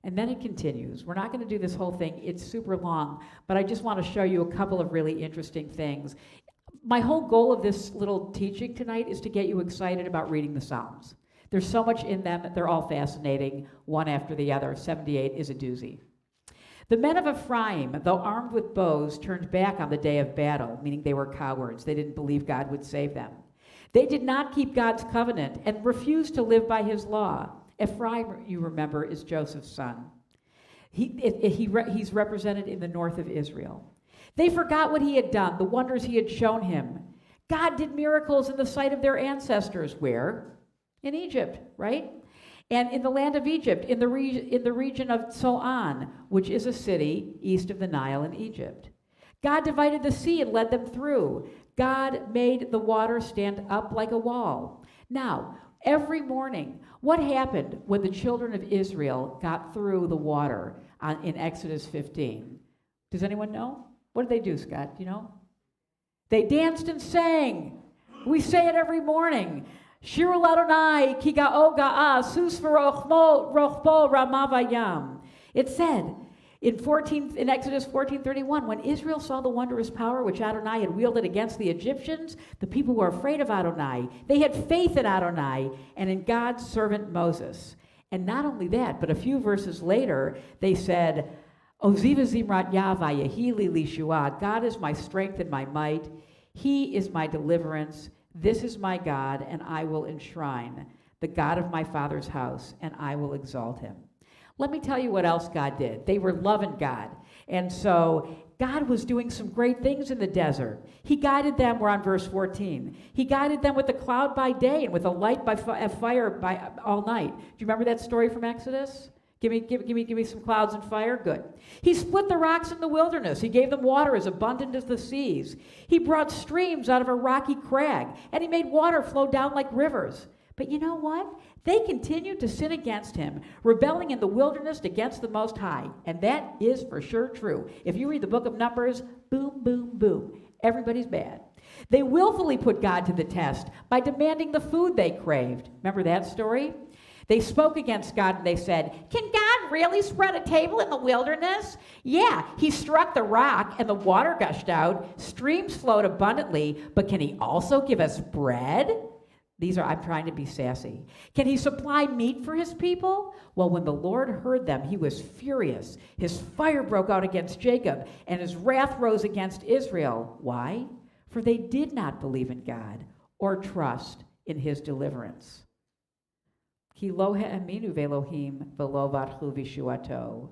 And then it continues. We're not going to do this whole thing. It's super long, but I just want to show you a couple of really interesting things. My whole goal of this little teaching tonight is to get you excited about reading the Psalms. There's so much in them. They're all fascinating, one after the other. 78 is a doozy. The men of Ephraim, though armed with bows, turned back on the day of battle, meaning they were cowards. They didn't believe God would save them. They did not keep God's covenant and refused to live by his law. Ephraim, you remember, is Joseph's son. He's represented in the north of Israel. They forgot what he had done, the wonders he had shown him. God did miracles in the sight of their ancestors. Where? In Egypt, right? And in the land of Egypt, in the region of Zoan, which is a city east of the Nile in Egypt. God divided the sea and led them through. God made the water stand up like a wall. Now, every morning, what happened when the children of Israel got through the water in Exodus 15? Does anyone know? What did they do, Scott? Do you know? They danced and sang. We say it every morning. Shiru Adonai ki ga'o ga'a sus v'rochbo rama vayam. It said in Exodus 14:31, when Israel saw the wondrous power which Adonai had wielded against the Egyptians, the people were afraid of Adonai. They had faith in Adonai and in God's servant Moses. And not only that, but a few verses later, they said, Oziva Zimrat Yahvah Yehili Lishua. God is my strength and my might. He is my deliverance. This is my God, and I will enshrine the God of my father's house, and I will exalt him. Let me tell you what else God did. They were loving God. And so God was doing some great things in the desert. He guided them, we're on verse 14. He guided them with a cloud by day and with a light by fire by all night. Do you remember that story from Exodus? Give me some clouds and fire? Good. He split the rocks in the wilderness. He gave them water as abundant as the seas. He brought streams out of a rocky crag, and he made water flow down like rivers. But you know what? They continued to sin against him, rebelling in the wilderness against the Most High. And that is for sure true. If you read the book of Numbers, boom, boom, boom. Everybody's bad. They willfully put God to the test by demanding the food they craved. Remember that story? They spoke against God and they said, "Can God really spread a table in the wilderness?" Yeah, he struck the rock and the water gushed out. Streams flowed abundantly, but can he also give us bread? I'm trying to be sassy. Can he supply meat for his people? Well, when the Lord heard them, he was furious. His fire broke out against Jacob, and his wrath rose against Israel. Why? For they did not believe in God or trust in his deliverance. Ki lo ha'aminu ve'Elohim v'lo vatchu v'shuato.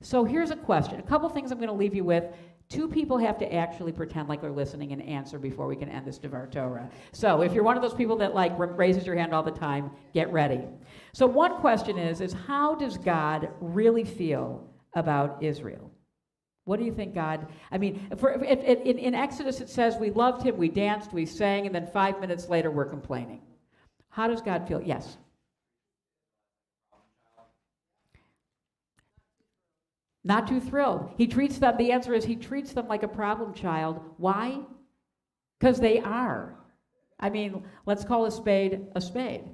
So here's a question. A couple things I'm going to leave you with. Two people have to actually pretend like they're listening and answer before we can end this Devar Torah. So if you're one of those people that raises your hand all the time, get ready. So one question is how does God really feel about Israel? What do you think God, in Exodus it says we loved him, we danced, we sang, and then 5 minutes later we're complaining. How does God feel? Yes. Not too thrilled. The answer is he treats them like a problem child. Why? Because they are. Let's call a spade a spade.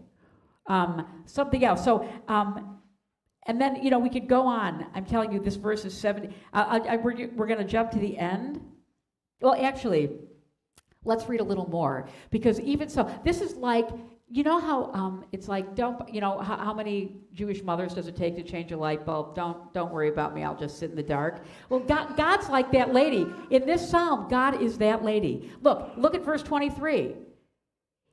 Something else. So, and then, we could go on. I'm telling you, this verse is 70. We're going to jump to the end. Well, actually, let's read a little more. Because even so, this is like, how it's like, how many Jewish mothers does it take to change a light bulb? Don't worry about me, I'll just sit in the dark. Well, God's like that lady. In this psalm, God is that lady. Look at verse 23.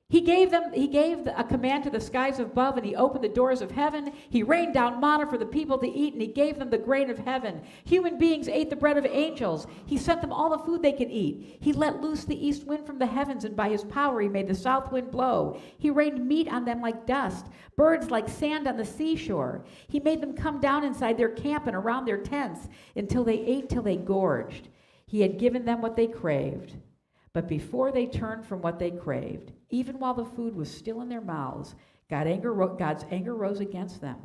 He gave a command to the skies above, and he opened the doors of heaven. He rained down manna for the people to eat, and he gave them the grain of heaven. Human beings ate the bread of angels. He sent them all the food they could eat. He let loose the east wind from the heavens, and by his power he made the south wind blow. He rained meat on them like dust, birds like sand on the seashore. He made them come down inside their camp and around their tents until they ate till they gorged. He had given them what they craved. But before they turned from what they craved, even while the food was still in their mouths, God's anger rose against them.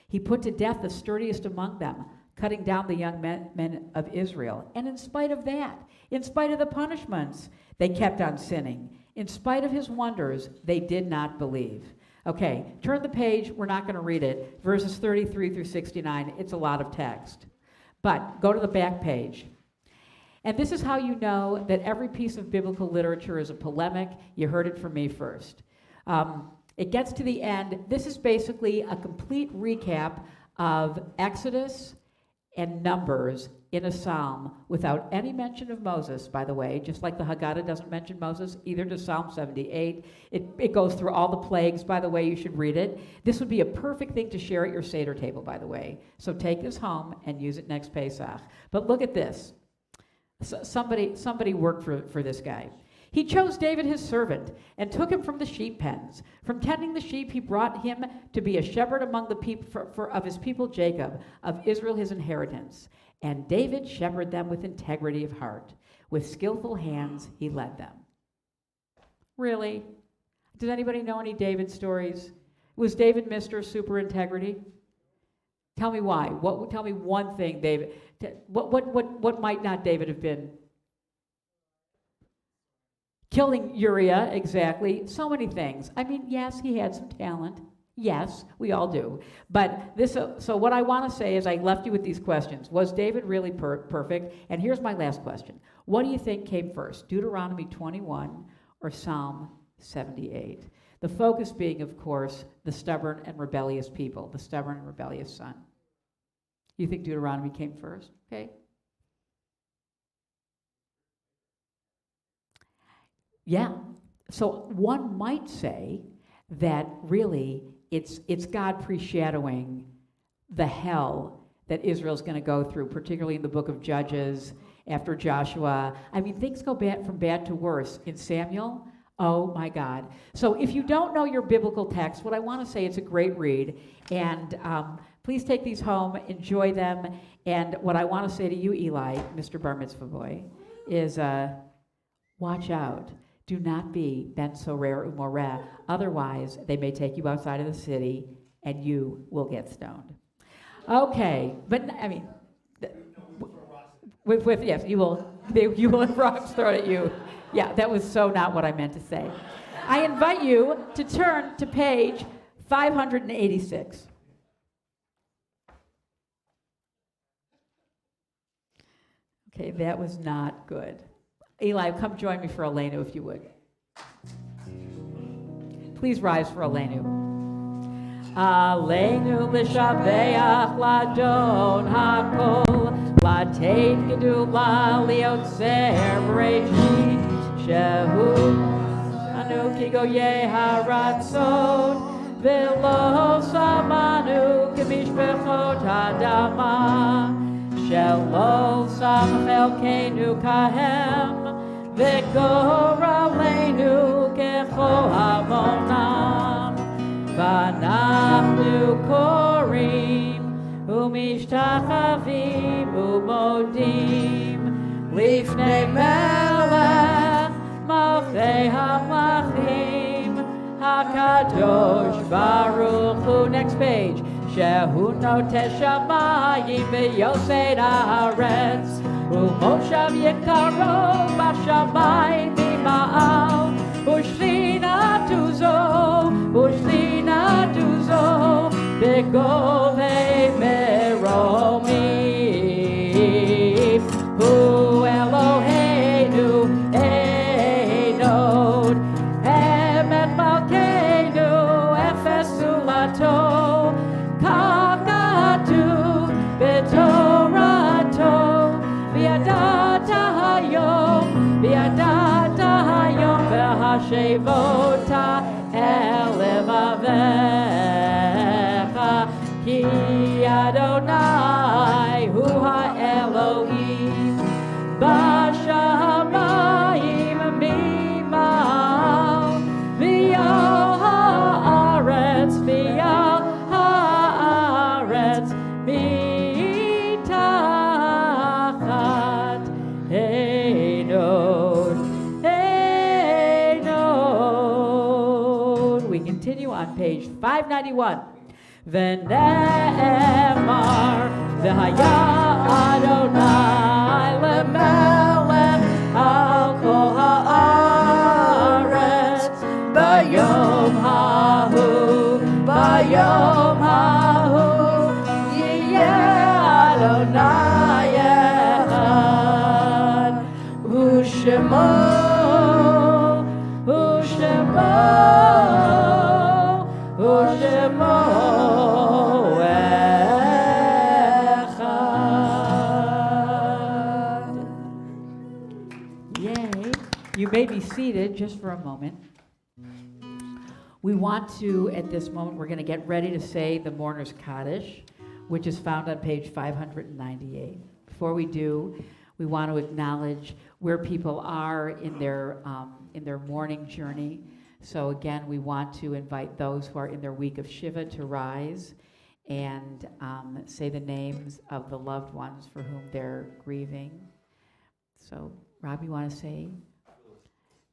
He put to death the sturdiest among them, cutting down the young men of Israel. And in spite of that, in spite of the punishments, they kept on sinning. In spite of his wonders, they did not believe. Okay, turn the page. We're not going to read it. Verses 33 through 69. It's a lot of text. But go to the back page. And this is how you know that every piece of biblical literature is a polemic. You heard it from me first. It gets to the end. This is basically a complete recap of Exodus and Numbers in a psalm without any mention of Moses, by the way, just like the Haggadah doesn't mention Moses, either does Psalm 78. It goes through all the plagues, by the way, you should read it. This would be a perfect thing to share at your Seder table, by the way. So take this home and use it next Pesach. But look at this. So somebody worked for this guy. He chose David his servant and took him from the sheep pens. From tending the sheep, he brought him to be a shepherd among the people of his people Jacob, of Israel his inheritance. And David shepherded them with integrity of heart. With skillful hands, he led them. Really? Does anybody know any David stories? Was David Mr. Super Integrity? Tell me why. Tell me one thing, David. What might not David have been? Killing Uriah, exactly. So many things. Yes, he had some talent. Yes, we all do. But so what I want to say is I left you with these questions. Was David really perfect? And here's my last question. What do you think came first, Deuteronomy 21 or Psalm 78? The focus being, of course, the stubborn and rebellious people, the stubborn and rebellious son. You think Deuteronomy came first? Okay. Yeah. So one might say that really it's God foreshadowing the hell that Israel's going to go through, particularly in the book of Judges, after Joshua. Things go from bad to worse. In Samuel, oh my God. So if you don't know your biblical text, what I want to say, it's a great read. And please take these home, enjoy them. And what I want to say to you, Eli, Mr. Bar Mitzvah boy, is watch out. Do not be ben sorer umoreh. Otherwise, they may take you outside of the city and you will get stoned. Okay, but yes, you will have rocks thrown at you. Yeah, that was so not what I meant to say. I invite you to turn to page 586. Okay, that was not good. Eli, come join me for Elena if you would. Please rise for Aleinu. Aleinu l'shabeach ladon hakol, latein gedula liotzer b'reishit, shehu anu kigoye haratzon, v'lo samanu k'mishpechot hadama, shelo sam chelkeinu kahem, v'gor aleinu kecho hamonam, v'anachnu korim umishtachavim umodim lifnei melech malchei hamlachim hakadosh baruch hu. Next page. Shehu notes shamayim v'yosei haaretz umoshav yikaro b'shamayim b'ma'al ushchina tuzo b'govei meromim hu Eloheinu einod emet malkeinu efes ulato kakatu b'torato v'yadata hayom v'hashevota elevavecha ki Adonai hu ha'Elohim b'shamayim mimal v'yal haaretz mitachat einod. We continue on page 591. V'ne'emar v'haya Adonai lemelech al kol haaretz bayom hahu yiyeh Adonai echad u'shemo echad. Yay. You may be seated just for a moment. We want to, at this moment, we're going to get ready to say the Mourner's Kaddish, which is found on page 598. Before we do, we want to acknowledge where people are in their mourning journey. So again, we want to invite those who are in their week of Shiva to rise and say the names of the loved ones for whom they're grieving. So, Rob, you want to say?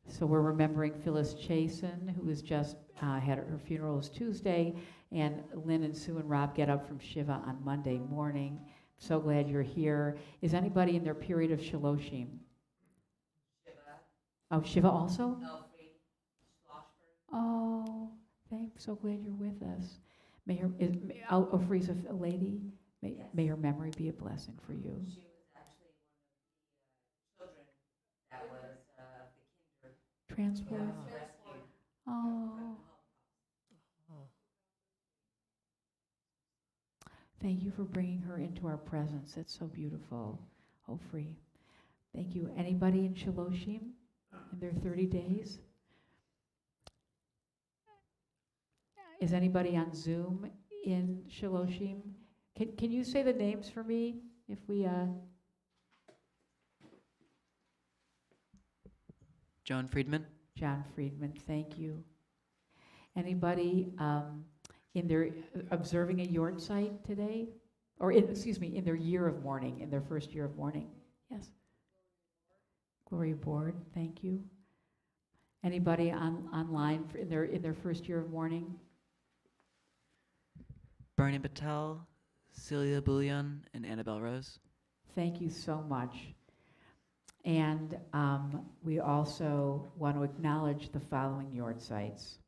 So we're remembering Phyllis Chasen, who was just had her funeral was Tuesday, and Lynn and Sue and Rob get up from Shiva on Monday morning. So glad you're here. Is anybody in their period of Shaloshim? Shiva. Oh, Shiva also? Oh, thanks. So glad you're with us. May her Ofri's a lady. May her memory be a blessing for you. She was actually one of the children that was the kinder Transport. rescued. Oh. Thank you for bringing her into our presence. It's so beautiful. Ofri. Thank you. Anybody in Shaloshim in their 30 days? Is anybody on Zoom in Shaloshim? Can you say the names for me if we John Friedman. John Friedman, thank you. Anybody in their observing a yort site today? Or in their year of mourning, in their first year of mourning? Yes. Gloria Board, thank you. Anybody online in their first year of mourning? Bernie Patel, Celia Bouillon, and Annabelle Rose. Thank you so much. And we also want to acknowledge the following yort sites.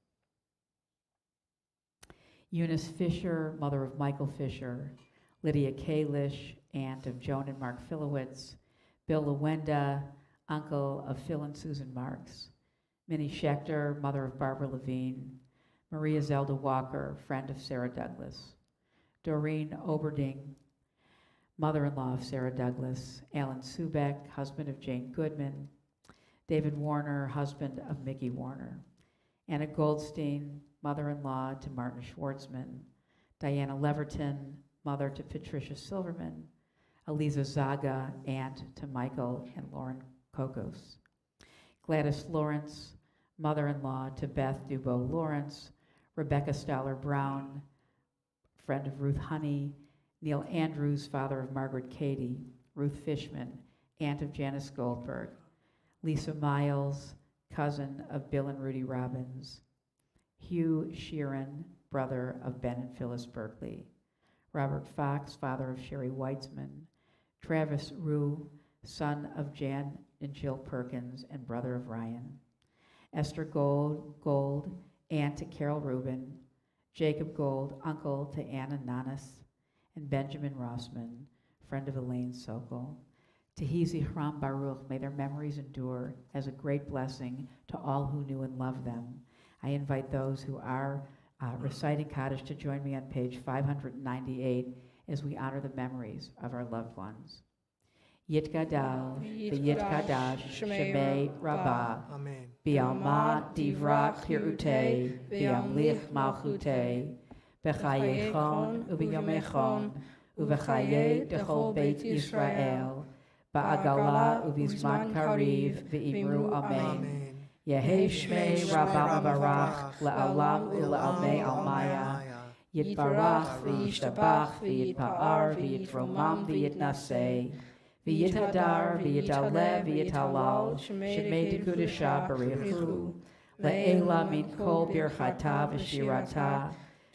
Eunice Fisher, mother of Michael Fisher, Lydia Kalish, aunt of Joan and Mark Filowitz, Bill Lewenda, uncle of Phil and Susan Marks, Minnie Schechter, mother of Barbara Levine, Maria Zelda Walker, friend of Sarah Douglas. Doreen Oberding, mother-in-law of Sarah Douglas. Alan Subeck, husband of Jane Goodman. David Warner, husband of Mickey Warner. Anna Goldstein, mother-in-law to Martin Schwartzman. Diana Leverton, mother to Patricia Silverman. Eliza Zaga, aunt to Michael and Lauren Kokos. Gladys Lawrence, mother-in-law to Beth Dubois Lawrence. Rebecca Stoller Brown, friend of Ruth Honey. Neil Andrews, father of Margaret Cady. Ruth Fishman, aunt of Janice Goldberg. Lisa Miles, cousin of Bill and Rudy Robbins. Hugh Sheeran, brother of Ben and Phyllis Berkeley. Robert Fox, father of Sherry Weitzman. Travis Rue, son of Jan and Jill Perkins and brother of Ryan. Esther Gold, aunt to Carol Rubin. Jacob Gold, uncle to Anna Nanas. And Benjamin Rossman, friend of Elaine Sokol. Tehizi Hram Baruch, may their memories endure as a great blessing to all who knew and loved them. I invite those who are reciting Kaddish to join me on page 598 as we honor the memories of our loved ones. Yitgadal, v'yitkadash, Shemei Rabbah, Amen. Bi'alma divrach hirutei, Bi'amlich malchutei, B'chayechon u'b'yomechon, u'v'chayei dechol Beit Yisrael, Ba'agala u'vizman kariv, v'imru Amen. Yehi Shmei Rabbah Barach, La'olam u'la'almei almaya, Yitbarach v'yishtabach v'yitpa'ar v'yitromam v'yitnaseh, v'yithadar v'yitaleh v'yitalal, Shemei Dekudesha Barichu, Le'ela min kol birchata v'shirata,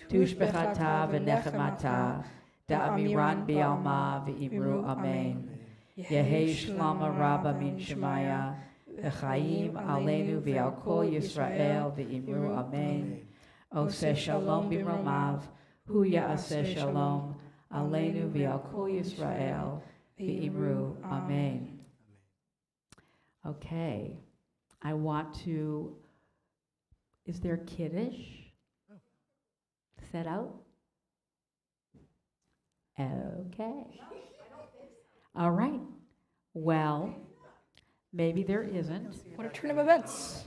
Tushbechata v'nechemata, Da'amiran bi'alma v'imru Amen. Yehi Shlama Rabba min Shemaya, V'chaim aleinu v'al kol Yisrael v'imru Amen. Oseh Shalom b'mromav, hu ya'aseh Shalom, aleinu v'al kol Yisrael v'imru Amen. Okay, I want to, is there Kaddish set out? Okay. All right. Well, maybe there isn't. What a turn of events.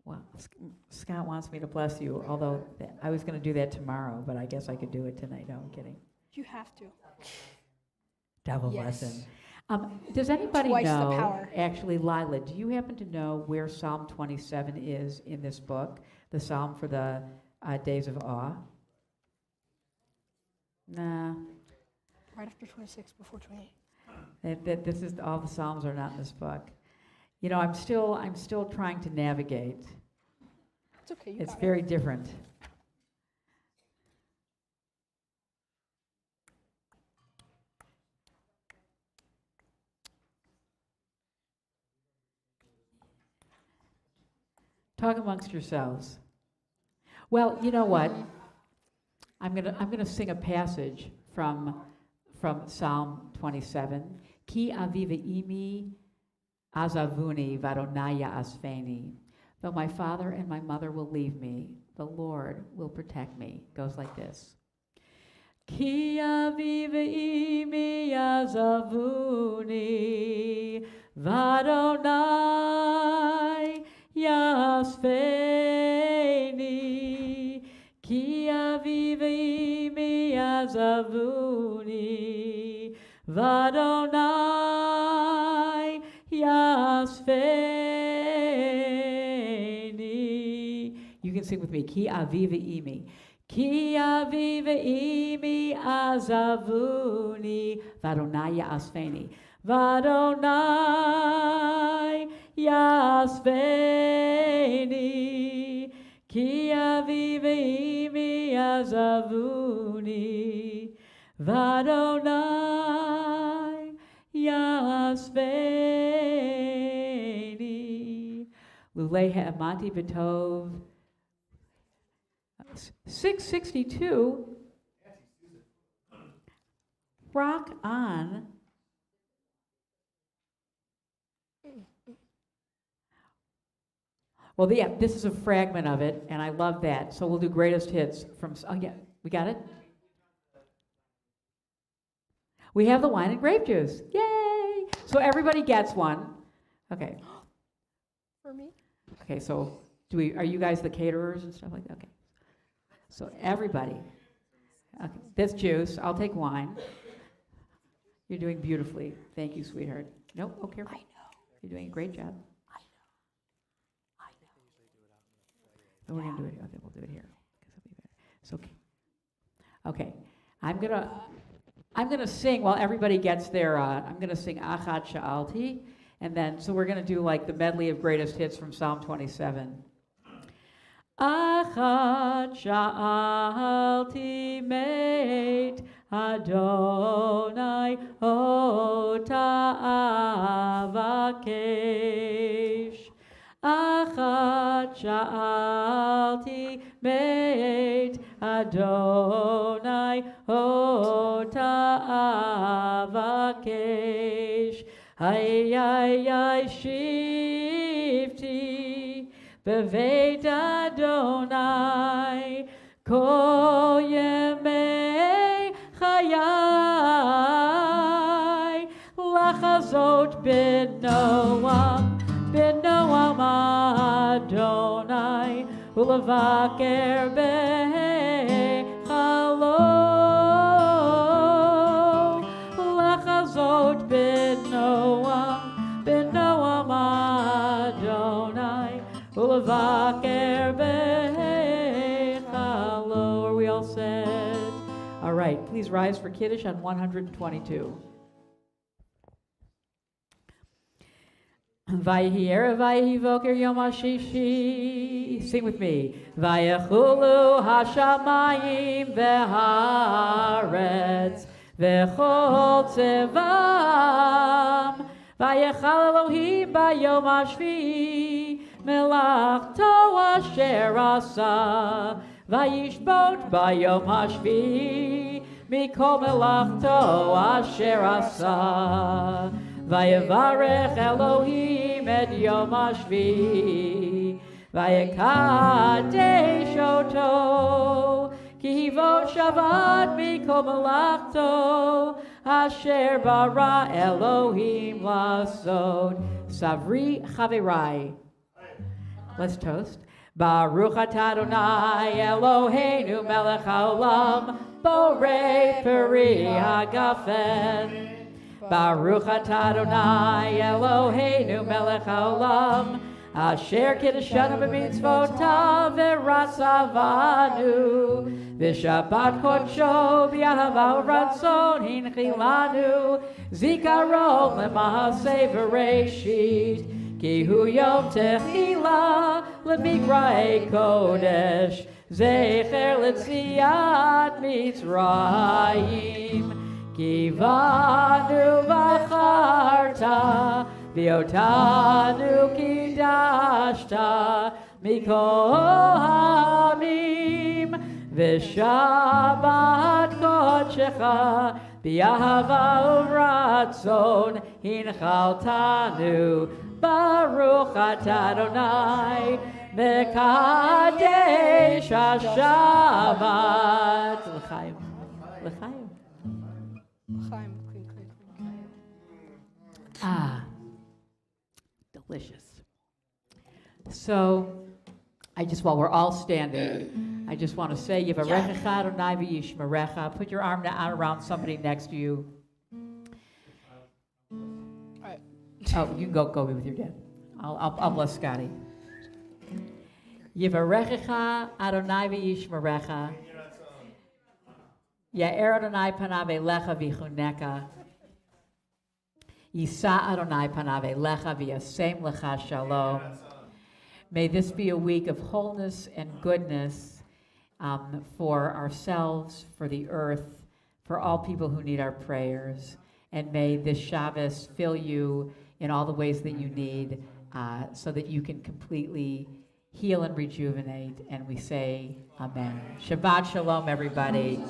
Well, Scott wants me to bless you, although I was going to do that tomorrow, but I guess I could do it tonight. No, I'm kidding. You have to. Double Yes. lesson. Does anybody Twice the know, power. actually, Lila, do you happen to know where Psalm 27 is in this book, the psalm for the days of awe? Nah. Right after 26, before 28. This is, all the psalms are not in this book. You know, I'm still trying to navigate. It's okay. It's very different. Talk amongst yourselves. Well, you know what? I'm gonna sing a passage from Psalm 27. Ki aviva imi azavuni vadonaya asfeni. Though my father and my mother will leave me, the Lord will protect me. Goes like this. Ki aviva imi azavuni vadonai yasfeni. Ki aviva imi azavuni vadonai yasfeni. You can sing with me. Ki aviva imi. Ki aviva imi azavuni vadonai yasfeni. Vadonai yasfeni. Ki aviva imi azavuni vadonai yasfeni. Lulei ha'amanti b'tov 662. Rock on. Well, yeah, this is a fragment of it, and I love that. So we'll do greatest hits from. Oh yeah, we got it. We have the wine and grape juice. Yay! So everybody gets one. Okay. For me? Okay, so are you guys the caterers and stuff like that? Okay. So everybody. Okay. This juice, I'll take wine. You're doing beautifully. Thank you, sweetheart. Nope, okay. I know. You're doing a great job. I know. But we're going to do it. Okay, we'll do it here. So, okay. I'm gonna sing while everybody gets their. I'm gonna sing Achad Sha'alti, and then so we're gonna do like the medley of greatest hits from Psalm 27. Achad Sha'alti meit Adonai ota avakesh. Achad Sha'alti meit Adonai ota avakesh. Ay ay ay shivti beveit Adonai kol yemei chayai lachazot b'noam Adonai ulavaker behechalo lachazot b'noam Adonai ulavaker behechalo. Are we all set? All right, please rise for Kaddish on 122. Vayhi erev vayhi voker yom hashishi. Sing with me. Vayechulu hashamayim veharetz vechol tzevam. Vayechal Elohim bayom hashvi melachto asher asa. Vayishbot bayom hashvi mikol melachto asher asa. Vayevarech Elohim et Yom HaShvi, Vayekadesh oto, Ki hivot Shabbat mikol melachto, Asher bara Elohim lasod. Savri Chaverai. Let's toast. Baruch atah Adonai Eloheinu melech haolam, Borei peri hagafen. Baruch atah Adonai Eloheinu melech haolam, Asher kiddeshanu b'mitzvotav v'ratzavanu, v'shabbat kodsho b'yahava u'ratzon hinchilanu, zikaron lema'aseh v'reishit, ki hu yom techila l'mikra'ei kodesh, zecher l'tziat Mitzrayim. Kivanu v'charta, v'yotanu kidashta, mikohamim, v'shabbat kodshecha, b'yahava u'ratzon, hinchaltanu, baruch atah Adonai, mekadesh hashabat. L'chaim. L'chaim. Ah, delicious. So, while we're all standing, I just want to say, Yivarechecha Adonai v'yishmerecha. Put your arm around somebody next to you. Right. Oh, you can go be with your dad. I'll bless Scotty. Yivarechecha Adonai v'yishmerecha. Ya'er Adonai panav elecha v'chuneka. Yisa Adonai panav elecha v'yasem lecha shalom. May this be a week of wholeness and goodness for ourselves, for the earth, for all people who need our prayers. And may this Shabbos fill you in all the ways that you need so that you can completely heal and rejuvenate. And we say amen. Shabbat shalom, everybody.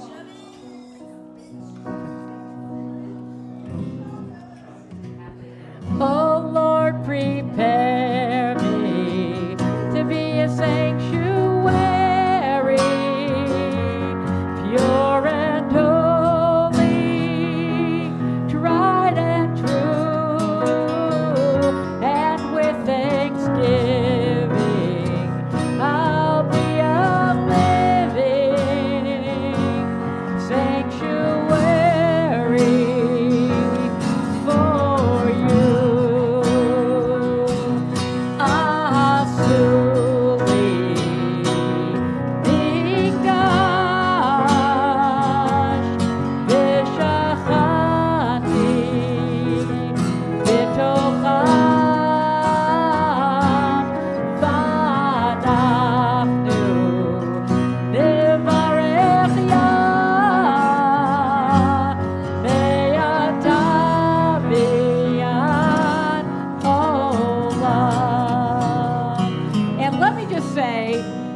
Oh Lord, prepare me to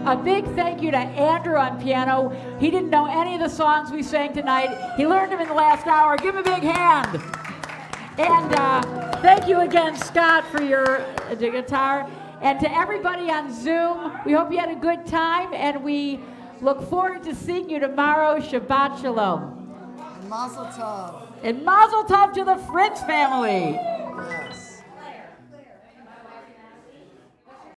A big thank you to Andrew on piano. He didn't know any of the songs we sang tonight. He learned them in the last hour. Give him a big hand. And thank you again, Scott, for your guitar. And to everybody on Zoom, we hope you had a good time, and we look forward to seeing you tomorrow. Shabbat Shalom. And Mazel Tov. And Mazel Tov to the Fritz family.